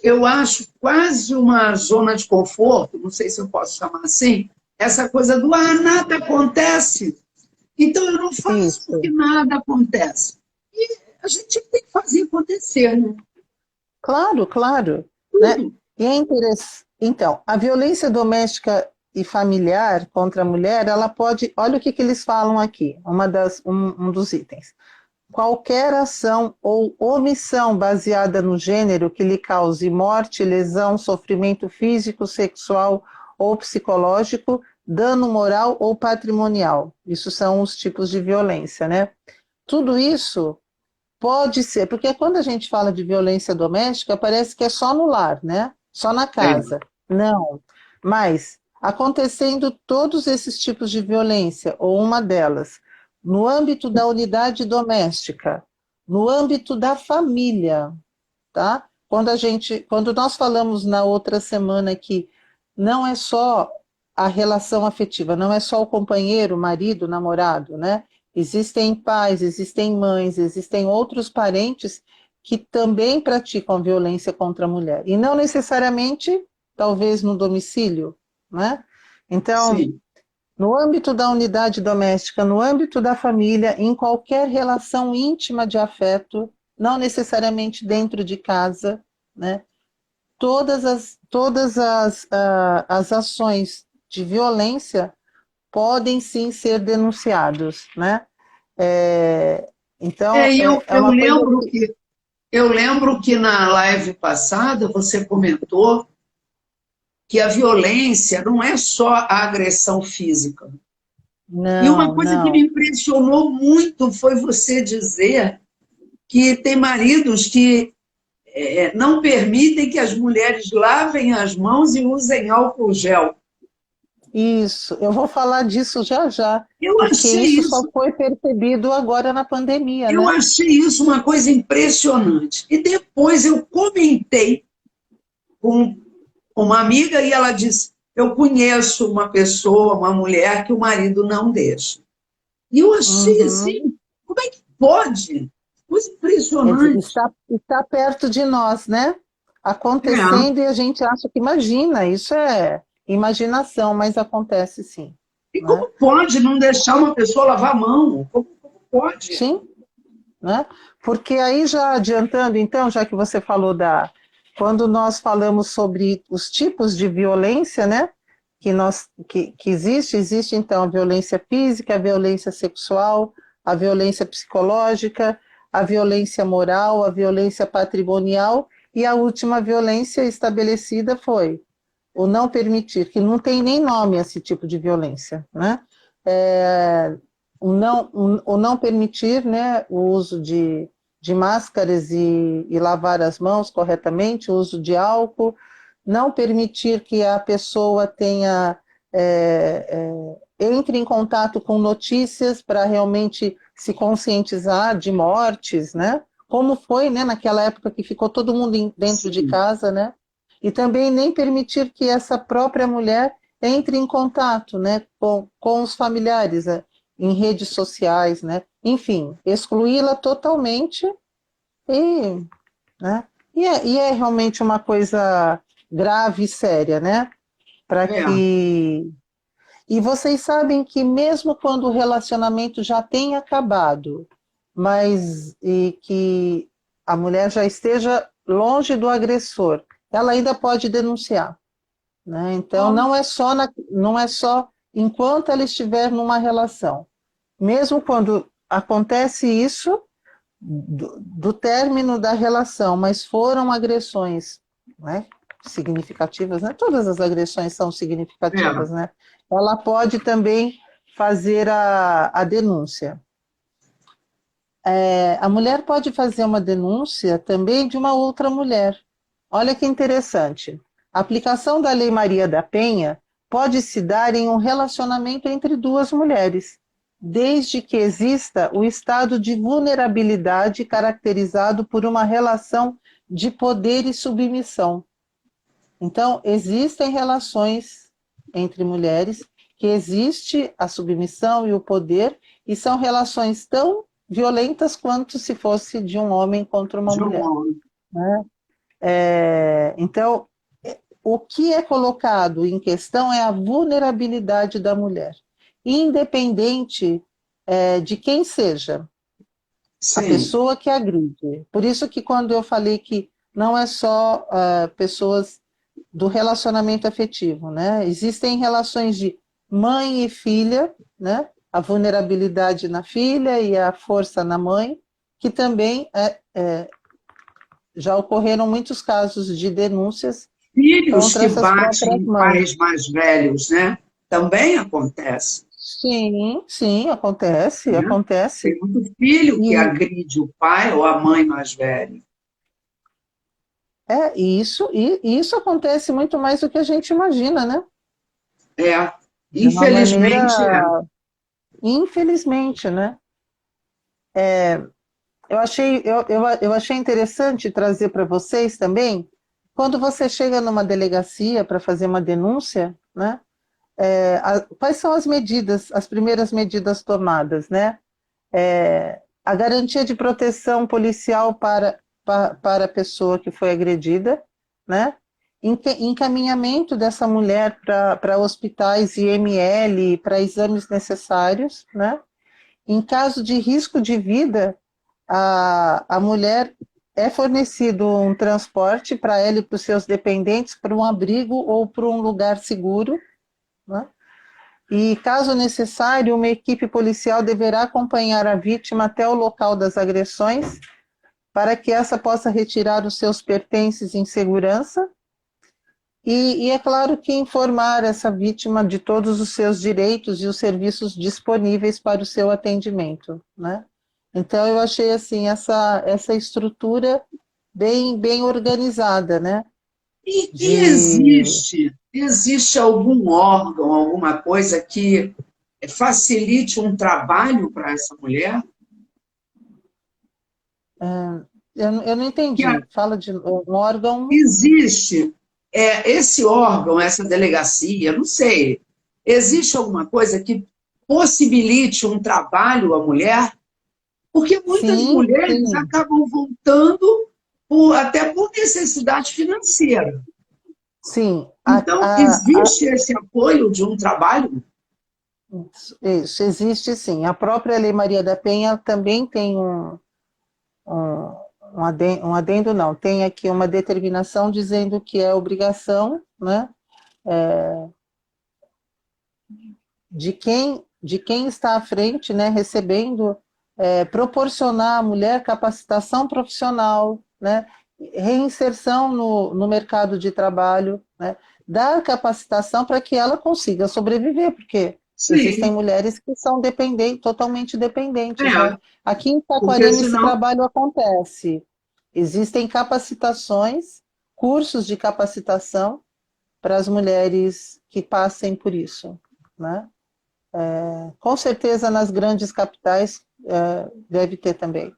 S3: quase uma zona de conforto, não sei se eu posso chamar assim, essa coisa do nada acontece, então eu não faço porque nada acontece. E a gente tem que fazer acontecer, né?
S2: Claro, claro. Né? E é interessante. Então, a violência doméstica e familiar contra a mulher, ela pode... Olha o que eles falam aqui, um dos itens. Qualquer ação ou omissão baseada no gênero que lhe cause morte, lesão, sofrimento físico, sexual ou psicológico, dano moral ou patrimonial. Isso são os tipos de violência, né? Tudo isso pode ser, porque quando a gente fala de violência doméstica, parece que é só no lar, né? Só na casa. Não. Mas, acontecendo todos esses tipos de violência, ou uma delas, no âmbito da unidade doméstica, no âmbito da família, tá? Quando nós falamos na outra semana que não é só a relação afetiva, não é só o companheiro, marido, namorado, né? Existem pais, existem mães, existem outros parentes que também praticam violência contra a mulher. E não necessariamente, talvez, no domicílio, né? Então, sim, no âmbito da unidade doméstica, no âmbito da família, em qualquer relação íntima de afeto, não necessariamente dentro de casa, né? Todas as ações de violência podem sim ser denunciados, né? Então,
S3: eu lembro que na live passada você comentou que a violência não é só a agressão física.
S2: Não,
S3: e uma coisa que me impressionou muito foi você dizer que tem maridos que não permitem que as mulheres lavem as mãos e usem álcool gel.
S2: Isso, eu vou falar disso já já, porque isso só foi percebido agora na pandemia,
S3: Eu achei isso uma coisa impressionante. E depois eu comentei com uma amiga e ela disse, eu conheço uma pessoa, uma mulher que o marido não deixa. E eu achei assim, como é que pode? Coisa impressionante.
S2: Está perto de nós, né? Acontecendo e a gente acha que imagina, isso é imaginação, mas acontece sim.
S3: E como pode não deixar uma pessoa lavar a mão? Como pode.
S2: Sim, né? Porque aí já adiantando, então, já que você falou quando nós falamos sobre os tipos de violência, né? Que existe então a violência física, a violência sexual, a violência psicológica, a violência moral, a violência patrimonial e a última violência estabelecida foi o não permitir, que não tem nem nome esse tipo de violência, né? O não permitir, né, o uso de máscaras e lavar as mãos corretamente, o uso de álcool, não permitir que a pessoa entre em contato com notícias para realmente se conscientizar de mortes, né? Como foi, né, naquela época que ficou todo mundo dentro de casa, né? E também nem permitir que essa própria mulher entre em contato, né, com os familiares, né, em redes sociais, né? Enfim, excluí-la totalmente e, né? E é realmente uma coisa grave e séria, né? Para
S3: É,
S2: que... E vocês sabem que mesmo quando o relacionamento já tem acabado, mas e que a mulher já esteja longe do agressor, ela ainda pode denunciar, né? Então não é só enquanto ela estiver numa relação. Mesmo quando acontece isso, do término da relação, mas foram agressões, né, significativas, né? Todas as agressões são significativas,
S3: é.
S2: né? Ela pode também fazer a denúncia. A mulher pode fazer uma denúncia também de uma outra mulher. Olha que interessante. A aplicação da Lei Maria da Penha pode se dar em um relacionamento entre duas mulheres, desde que exista o estado de vulnerabilidade caracterizado por uma relação de poder e submissão. Então, existem relações entre mulheres que existe a submissão e o poder, e são relações tão violentas quanto se fosse de um homem contra uma mulher,
S3: João,
S2: né? Então, o que é colocado em questão é a vulnerabilidade da mulher, independente de quem seja a
S3: sim,
S2: pessoa que agride. Por isso que quando eu falei que não é só pessoas do relacionamento afetivo, né? Existem relações de mãe e filha, né? A vulnerabilidade na filha e a força na mãe, que também já ocorreram muitos casos de denúncias
S3: filhos
S2: contra
S3: que
S2: essas
S3: batem
S2: próprias
S3: em
S2: mães.
S3: pais mais velhos, né? Também acontece,
S2: Sim, sim, acontece,
S3: né?
S2: acontece.
S3: Tem muito filho que
S2: E
S3: agride o pai ou a mãe mais velha.
S2: isso acontece muito mais do que a gente imagina, né?
S3: É,
S2: De uma
S3: infelizmente,
S2: maneira, infelizmente, né? Eu achei interessante trazer para vocês também, quando você chega numa delegacia para fazer uma denúncia, né? Quais são as medidas, as primeiras medidas tomadas, né? A garantia de proteção policial para a pessoa que foi agredida, né? Encaminhamento dessa mulher para hospitais IML, para exames necessários, né? Em caso de risco de vida, a mulher é fornecido um transporte para ela e para os seus dependentes para um abrigo ou para um lugar seguro, né? E, caso necessário, uma equipe policial deverá acompanhar a vítima até o local das agressões para que essa possa retirar os seus pertences em segurança e é claro que informar essa vítima de todos os seus direitos e os serviços disponíveis para o seu atendimento, né? Então, eu achei assim essa estrutura bem organizada, né?
S3: e
S2: De,
S3: existe algum órgão, alguma coisa que facilite um trabalho para essa mulher?
S2: eu não
S3: Que
S2: entendi. Fala de um órgão.
S3: existe esse órgão, essa delegacia, não sei, existe alguma coisa que possibilite um trabalho à mulher? Porque muitas
S2: Sim,
S3: mulheres
S2: sim,
S3: acabam voltando até por necessidade financeira.
S2: sim.
S3: Então, existe esse apoio de um trabalho?
S2: Isso, existe sim. A própria Lei Maria da Penha também tem um adendo, não, tem aqui uma determinação dizendo que é obrigação, né, de quem está à frente, né, recebendo, proporcionar à mulher capacitação profissional, né, reinserção no mercado de trabalho, né, dar capacitação para que ela consiga sobreviver, porque existem
S3: Sim,
S2: mulheres que são dependentes, totalmente dependentes, né?
S3: é,
S2: Aqui em
S3: porque
S2: Taquarema esse
S3: senão,
S2: trabalho acontece. Existem capacitações, cursos de capacitação para as mulheres que passem por isso, né? Com certeza nas grandes capitais deve ter também,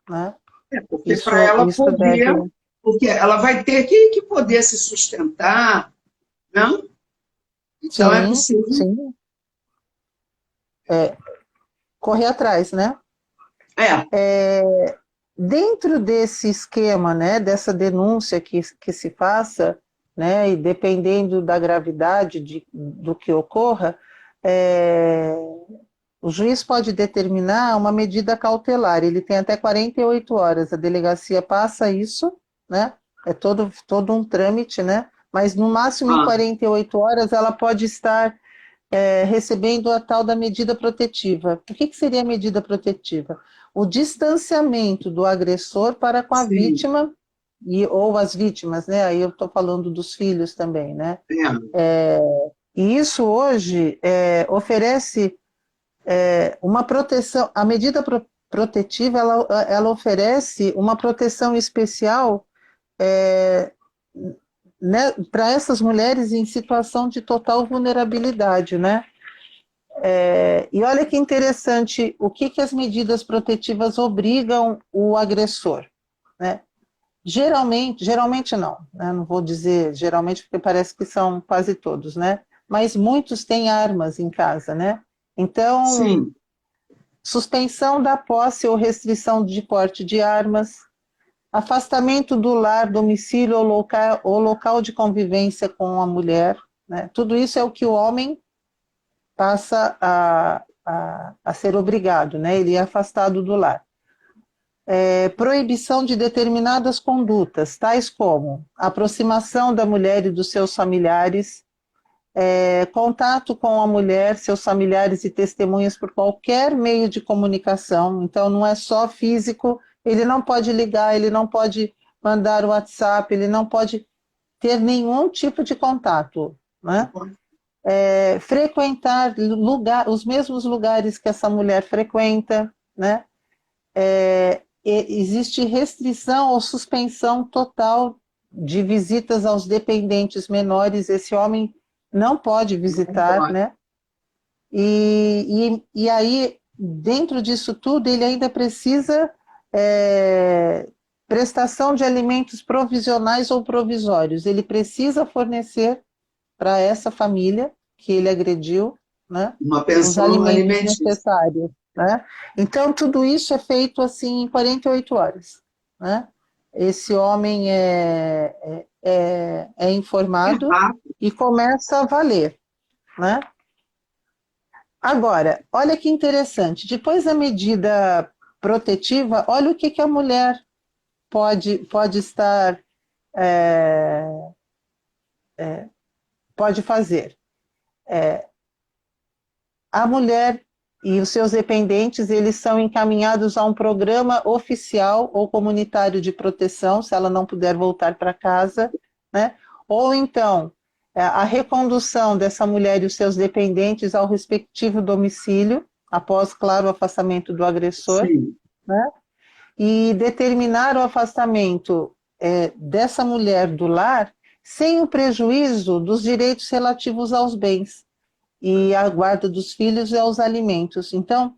S2: né?
S3: porque para
S2: Isso,
S3: ela
S2: isso deve.
S3: poder, porque ela vai ter que poder se sustentar, né? Então é
S2: Sim,
S3: possível.
S2: sim. Correr atrás, né?
S3: É,
S2: Dentro desse esquema, né, dessa denúncia que se faça, né, e dependendo da gravidade do que ocorra, é, o juiz pode determinar uma medida cautelar. Ele tem até 48 horas. A delegacia passa isso, né? É todo um trâmite, né? Mas no máximo em
S3: ah,
S2: 48 horas ela pode estar recebendo a tal da medida protetiva. O que seria a medida protetiva? O distanciamento do agressor para com a
S3: sim,
S2: vítima, ou as vítimas, né? Aí eu estou falando dos filhos também, né?
S3: é,
S2: E isso hoje oferece uma proteção, a medida protetiva, ela oferece uma proteção especial, né, para essas mulheres em situação de total vulnerabilidade, né? E olha que interessante, o que as medidas protetivas obrigam o agressor, né? Geralmente não, né? Não vou dizer geralmente porque parece que são quase todos, né? Mas muitos têm armas em casa, né? Então,
S3: sim,
S2: suspensão da posse ou restrição de porte de armas, afastamento do lar, domicílio ou local de convivência com a mulher, né? Tudo isso é o que o homem passa a ser obrigado, né? Ele é afastado do lar. Proibição de determinadas condutas, tais como aproximação da mulher e dos seus familiares, contato com a mulher, seus familiares e testemunhas por qualquer meio de comunicação, então não é só físico, ele não pode ligar, ele não pode mandar o WhatsApp, ele não pode ter nenhum tipo de contato, né? Frequentar os mesmos lugares que essa mulher frequenta, né? Existe restrição ou suspensão total de visitas aos dependentes menores, esse homem não pode
S3: não
S2: visitar,
S3: pode.
S2: né? E aí, dentro disso tudo, ele ainda precisa prestação de alimentos provisionais ou provisórios. Ele precisa fornecer para essa família que ele agrediu, né,
S3: Uma
S2: os
S3: pensão
S2: alimentos
S3: alimentícia.
S2: necessários, né? Então, tudo isso é feito assim em 48 horas, né? Esse homem é
S3: É
S2: informado
S3: rápido.
S2: e começa a valer, né? Agora, olha que interessante, depois da medida protetiva, olha o que a mulher pode estar, é, pode fazer. A mulher e os seus dependentes, eles são encaminhados a um programa oficial ou comunitário de proteção, se ela não puder voltar para casa, né? Ou então, a recondução dessa mulher e os seus dependentes ao respectivo domicílio, após, claro, o afastamento do agressor,
S3: Sim,
S2: né? E determinar o afastamento dessa mulher do lar sem o prejuízo dos direitos relativos aos bens e a guarda dos filhos e aos alimentos. Então,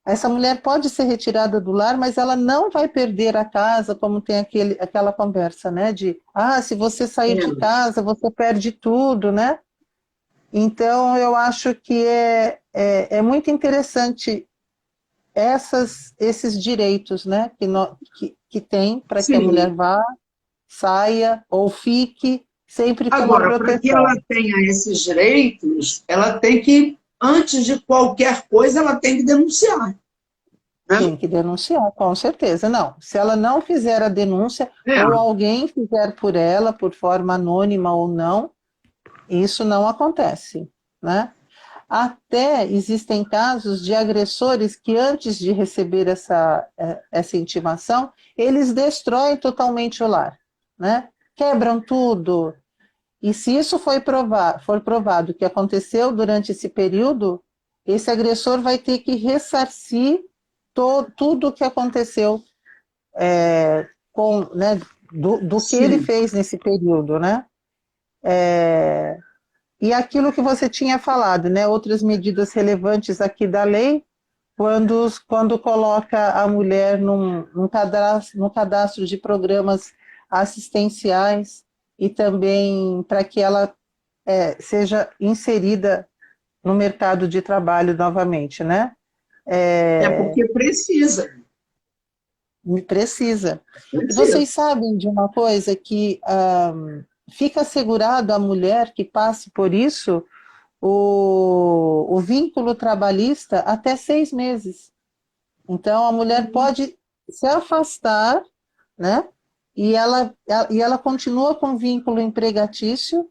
S2: essa mulher pode ser retirada do lar, mas ela não vai perder a casa, como tem aquela conversa, né? Se você sair de
S3: é.
S2: casa, você perde tudo, né? Então, eu acho que é muito interessante esses direitos, né? Que tem para que a mulher
S3: Sim.
S2: vá, saia ou fique, sempre com uma
S3: Agora, para que ela
S2: proteção.
S3: tenha esses direitos, ela tem que antes de qualquer coisa, ela tem que denunciar. Né?
S2: Tem que denunciar, com certeza. Não, se ela não fizer a denúncia, ou alguém fizer por ela, por forma anônima ou não, isso não acontece, né? Até existem casos de agressores que, antes de receber essa intimação, eles destroem totalmente o lar, né? Quebram tudo. E se isso for provado que aconteceu durante esse período, esse agressor vai ter que ressarcir tudo o que aconteceu né, do que ele fez nesse período, né? E aquilo que você tinha falado, né? Outras medidas relevantes aqui da lei, quando coloca a mulher no cadastro de programas assistenciais e também para que ela seja inserida no mercado de trabalho novamente, né?
S3: Porque precisa.
S2: Precisa. E vocês sabem de uma coisa que fica assegurado à mulher que passe por isso o vínculo trabalhista até 6 meses. Então, a mulher pode se afastar, né? E ela continua com vínculo empregatício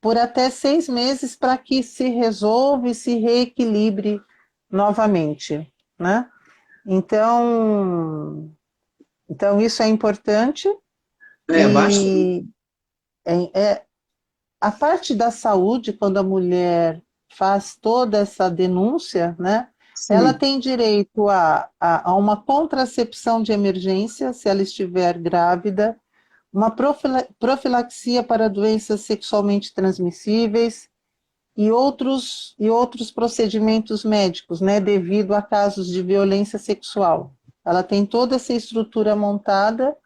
S2: por até 6 meses para que se resolva e se reequilibre novamente, né? Então isso é importante.
S3: Bastante.
S2: A parte da saúde, quando a mulher faz toda essa denúncia, né?
S3: Sim.
S2: Ela tem direito a uma contracepção de emergência, se ela estiver grávida, uma profilaxia para doenças sexualmente transmissíveis e outros procedimentos médicos, né, devido a casos de violência sexual. Ela tem toda essa estrutura montada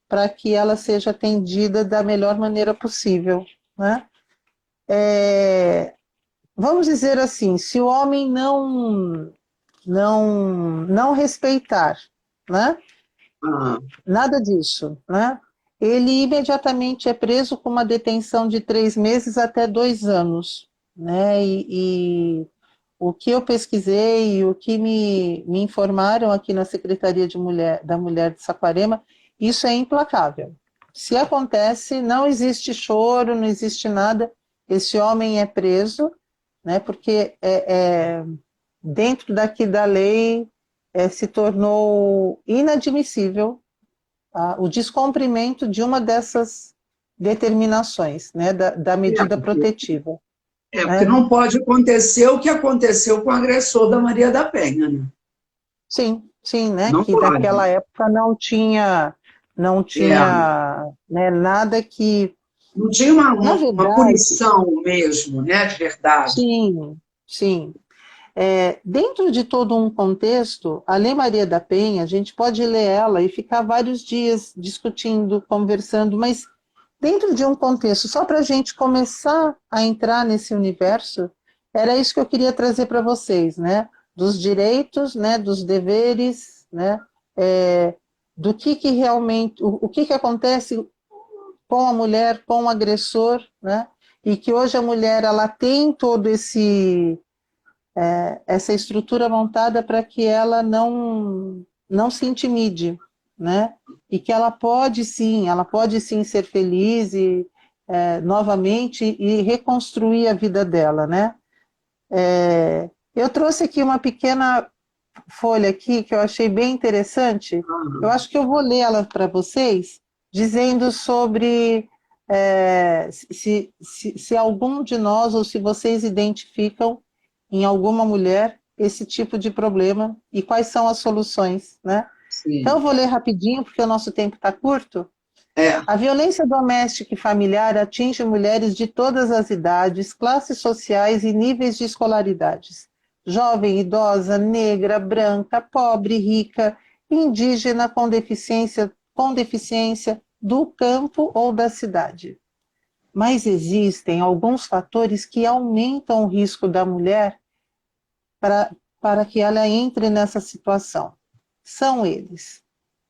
S2: para que ela seja atendida da melhor maneira possível, né? Vamos dizer assim, se o homem não respeitar, né? Nada disso, né? Ele imediatamente é preso com uma detenção de 3 meses até 2 anos, né? E o que eu pesquisei e o que me informaram aqui na Secretaria da Mulher de Saquarema, isso é implacável. Se acontece, não existe choro, não existe nada, esse homem é preso, né? Porque dentro daqui da lei se tornou inadmissível o descumprimento de uma dessas determinações, né, da medida protetiva.
S3: Porque não pode acontecer o que aconteceu com o agressor da Maria da Penha, né?
S2: Sim, né,
S3: não
S2: que
S3: pode.
S2: naquela época não tinha né, nada que...
S3: Não tinha
S2: Na
S3: uma
S2: verdade,
S3: punição mesmo, né, de verdade.
S2: Sim. Dentro de todo um contexto, a Lei Maria da Penha, a gente pode ler ela e ficar vários dias discutindo, conversando, mas dentro de um contexto, só para a gente começar a entrar nesse universo, era isso que eu queria trazer para vocês, né? Dos direitos, né? Dos deveres, né? Do que realmente, o que acontece com a mulher, com o agressor, né? E que hoje a mulher ela tem todo essa estrutura montada para que ela não se intimide, né? E que ela pode sim ser feliz e novamente e reconstruir a vida dela, né? Eu trouxe aqui uma pequena folha aqui que eu achei bem interessante. Eu acho que eu vou ler ela para vocês, dizendo sobre se algum de nós ou se vocês identificam em alguma mulher esse tipo de problema e quais são as soluções, né?
S3: Sim.
S2: Então eu vou ler rapidinho porque o nosso tempo está curto. A violência doméstica e familiar atinge mulheres de todas as idades, classes sociais e níveis de escolaridades. Jovem, idosa, negra, branca, pobre, rica, indígena com deficiência do campo ou da cidade. Mas existem alguns fatores que aumentam o risco da mulher para que ela entre nessa situação. São eles: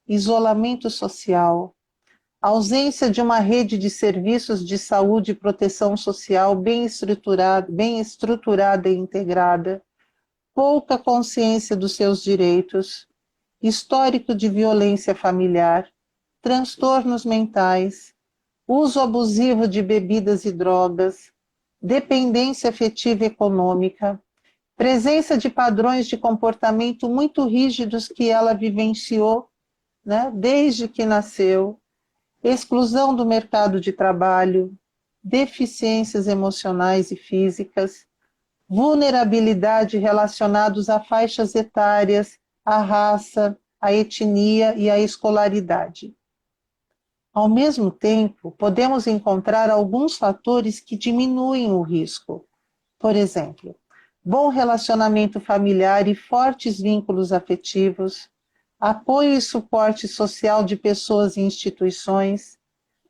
S2: isolamento social, ausência de uma rede de serviços de saúde e proteção social bem estruturada e integrada, pouca consciência dos seus direitos, histórico de violência familiar, transtornos mentais, uso abusivo de bebidas e drogas, dependência afetiva e econômica, presença de padrões de comportamento muito rígidos que ela vivenciou, né, desde que nasceu, exclusão do mercado de trabalho, deficiências emocionais e físicas, vulnerabilidade relacionados a faixas etárias, à raça, à etnia e à escolaridade. Ao mesmo tempo, podemos encontrar alguns fatores que diminuem o risco. Por exemplo, bom relacionamento familiar e fortes vínculos afetivos, apoio e suporte social de pessoas e instituições,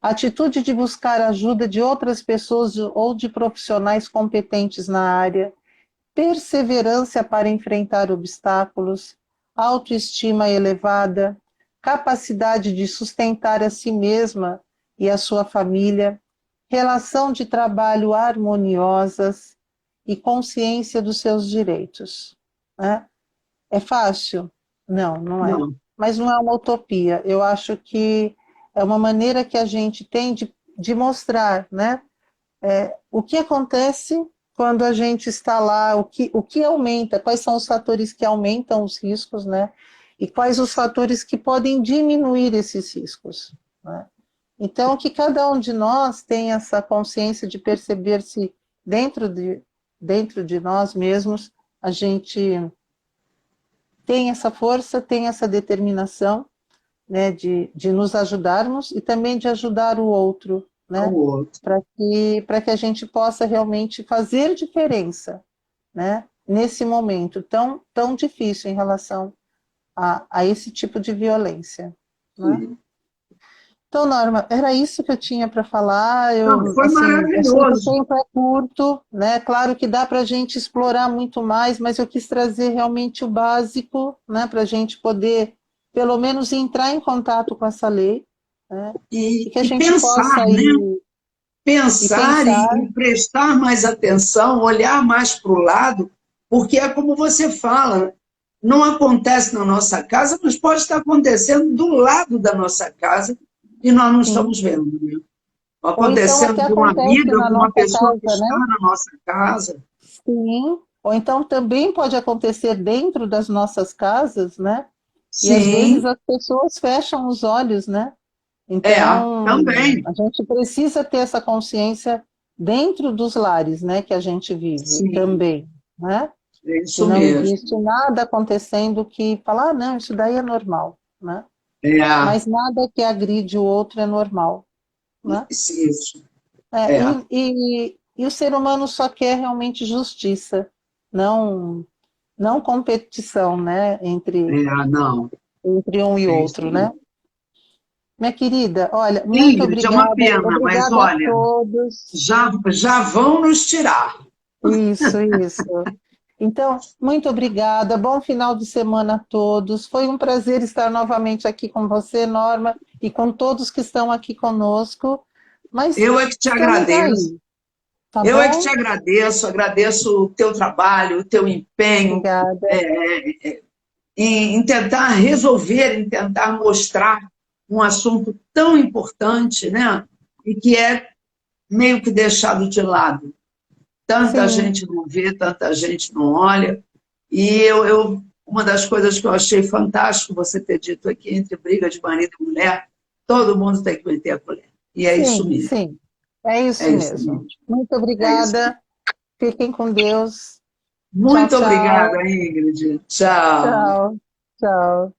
S2: atitude de buscar ajuda de outras pessoas ou de profissionais competentes na área, perseverança para enfrentar obstáculos, autoestima elevada, capacidade de sustentar a si mesma e a sua família, relação de trabalho harmoniosas e consciência dos seus direitos. Né? É fácil? Não, não é.
S3: Não.
S2: Mas não é uma utopia. Eu acho que é uma maneira que a gente tem de mostrar, né? O que acontece quando a gente está lá, o que aumenta, quais são os fatores que aumentam os riscos, né? E quais os fatores que podem diminuir esses riscos, né? Então, que cada um de nós tenha essa consciência de perceber se dentro de nós mesmos a gente tem essa força, tem essa determinação, né, de nos ajudarmos e também de ajudar o outro, né,
S3: O outro.
S2: para que a gente possa realmente fazer diferença, né, nesse momento tão difícil em relação a esse tipo de violência. Né?
S3: Sim.
S2: Então, Norma, era isso que eu tinha para falar.
S3: Não, foi
S2: Assim, eu sei que o
S3: maravilhoso.
S2: tempo é curto, né? Claro que dá para a gente explorar muito mais, mas eu quis trazer realmente o básico, né? Para a gente poder, pelo menos, entrar em contato com essa lei, né? E que a
S3: E
S2: gente possa
S3: pensar, né?
S2: ir e
S3: Pensar
S2: pensar.
S3: e prestar mais atenção, olhar mais para o lado, porque é como você fala, não acontece na nossa casa, mas pode estar acontecendo do lado da nossa casa e nós não
S2: Sim.
S3: estamos vendo. Né?
S2: Ou então
S3: Acontecendo
S2: até
S3: com uma
S2: acontece
S3: amiga,
S2: na
S3: com uma
S2: nossa
S3: pessoa que
S2: casa,
S3: está
S2: né?
S3: na nossa casa.
S2: Sim. Ou então também pode acontecer dentro das nossas casas, né? E às vezes
S3: Sim,
S2: as pessoas fecham os olhos, né? Então,
S3: também.
S2: a gente precisa ter essa consciência dentro dos lares, né, que a gente vive
S3: Sim,
S2: também, né?
S3: é
S2: Que
S3: isso
S2: não
S3: mesmo.
S2: existe nada acontecendo que fala, ah, não, isso daí é normal, né?
S3: É,
S2: Mas nada que agride o outro é normal, né?
S3: isso.
S2: É,
S3: É,
S2: e o ser humano só quer realmente justiça, não, não competição, né,
S3: não,
S2: entre um e
S3: é isso
S2: outro, né?
S3: mesmo.
S2: Minha querida, olha, muito
S3: Ingrid, é uma
S2: obrigada,
S3: pena, mas
S2: obrigada a
S3: olha,
S2: todos.
S3: já vão nos tirar.
S2: Isso. Então, muito obrigada, bom final de semana a todos. Foi um prazer estar novamente aqui com você, Norma, e com todos que estão aqui conosco. Mas
S3: Eu é que te
S2: estamos
S3: agradeço.
S2: aí, tá
S3: Eu é que te
S2: bom?
S3: agradeço o teu trabalho, o teu empenho
S2: Obrigada.
S3: em tentar resolver, em tentar mostrar um assunto tão importante, né? E que é meio que deixado de lado. Tanta
S2: Sim,
S3: gente não vê, tanta gente não olha. E uma das coisas que eu achei fantástico você ter dito aqui, entre briga de marido e mulher, todo mundo tem que meter a colher. E é isso
S2: sim,
S3: mesmo.
S2: sim. É
S3: É
S2: isso
S3: isso
S2: mesmo.
S3: mesmo.
S2: Muito
S3: É isso mesmo.
S2: obrigada. Fiquem com Deus. Tchau,
S3: Muito
S2: tchau.
S3: obrigada, Ingrid. Tchau.
S2: Tchau, tchau.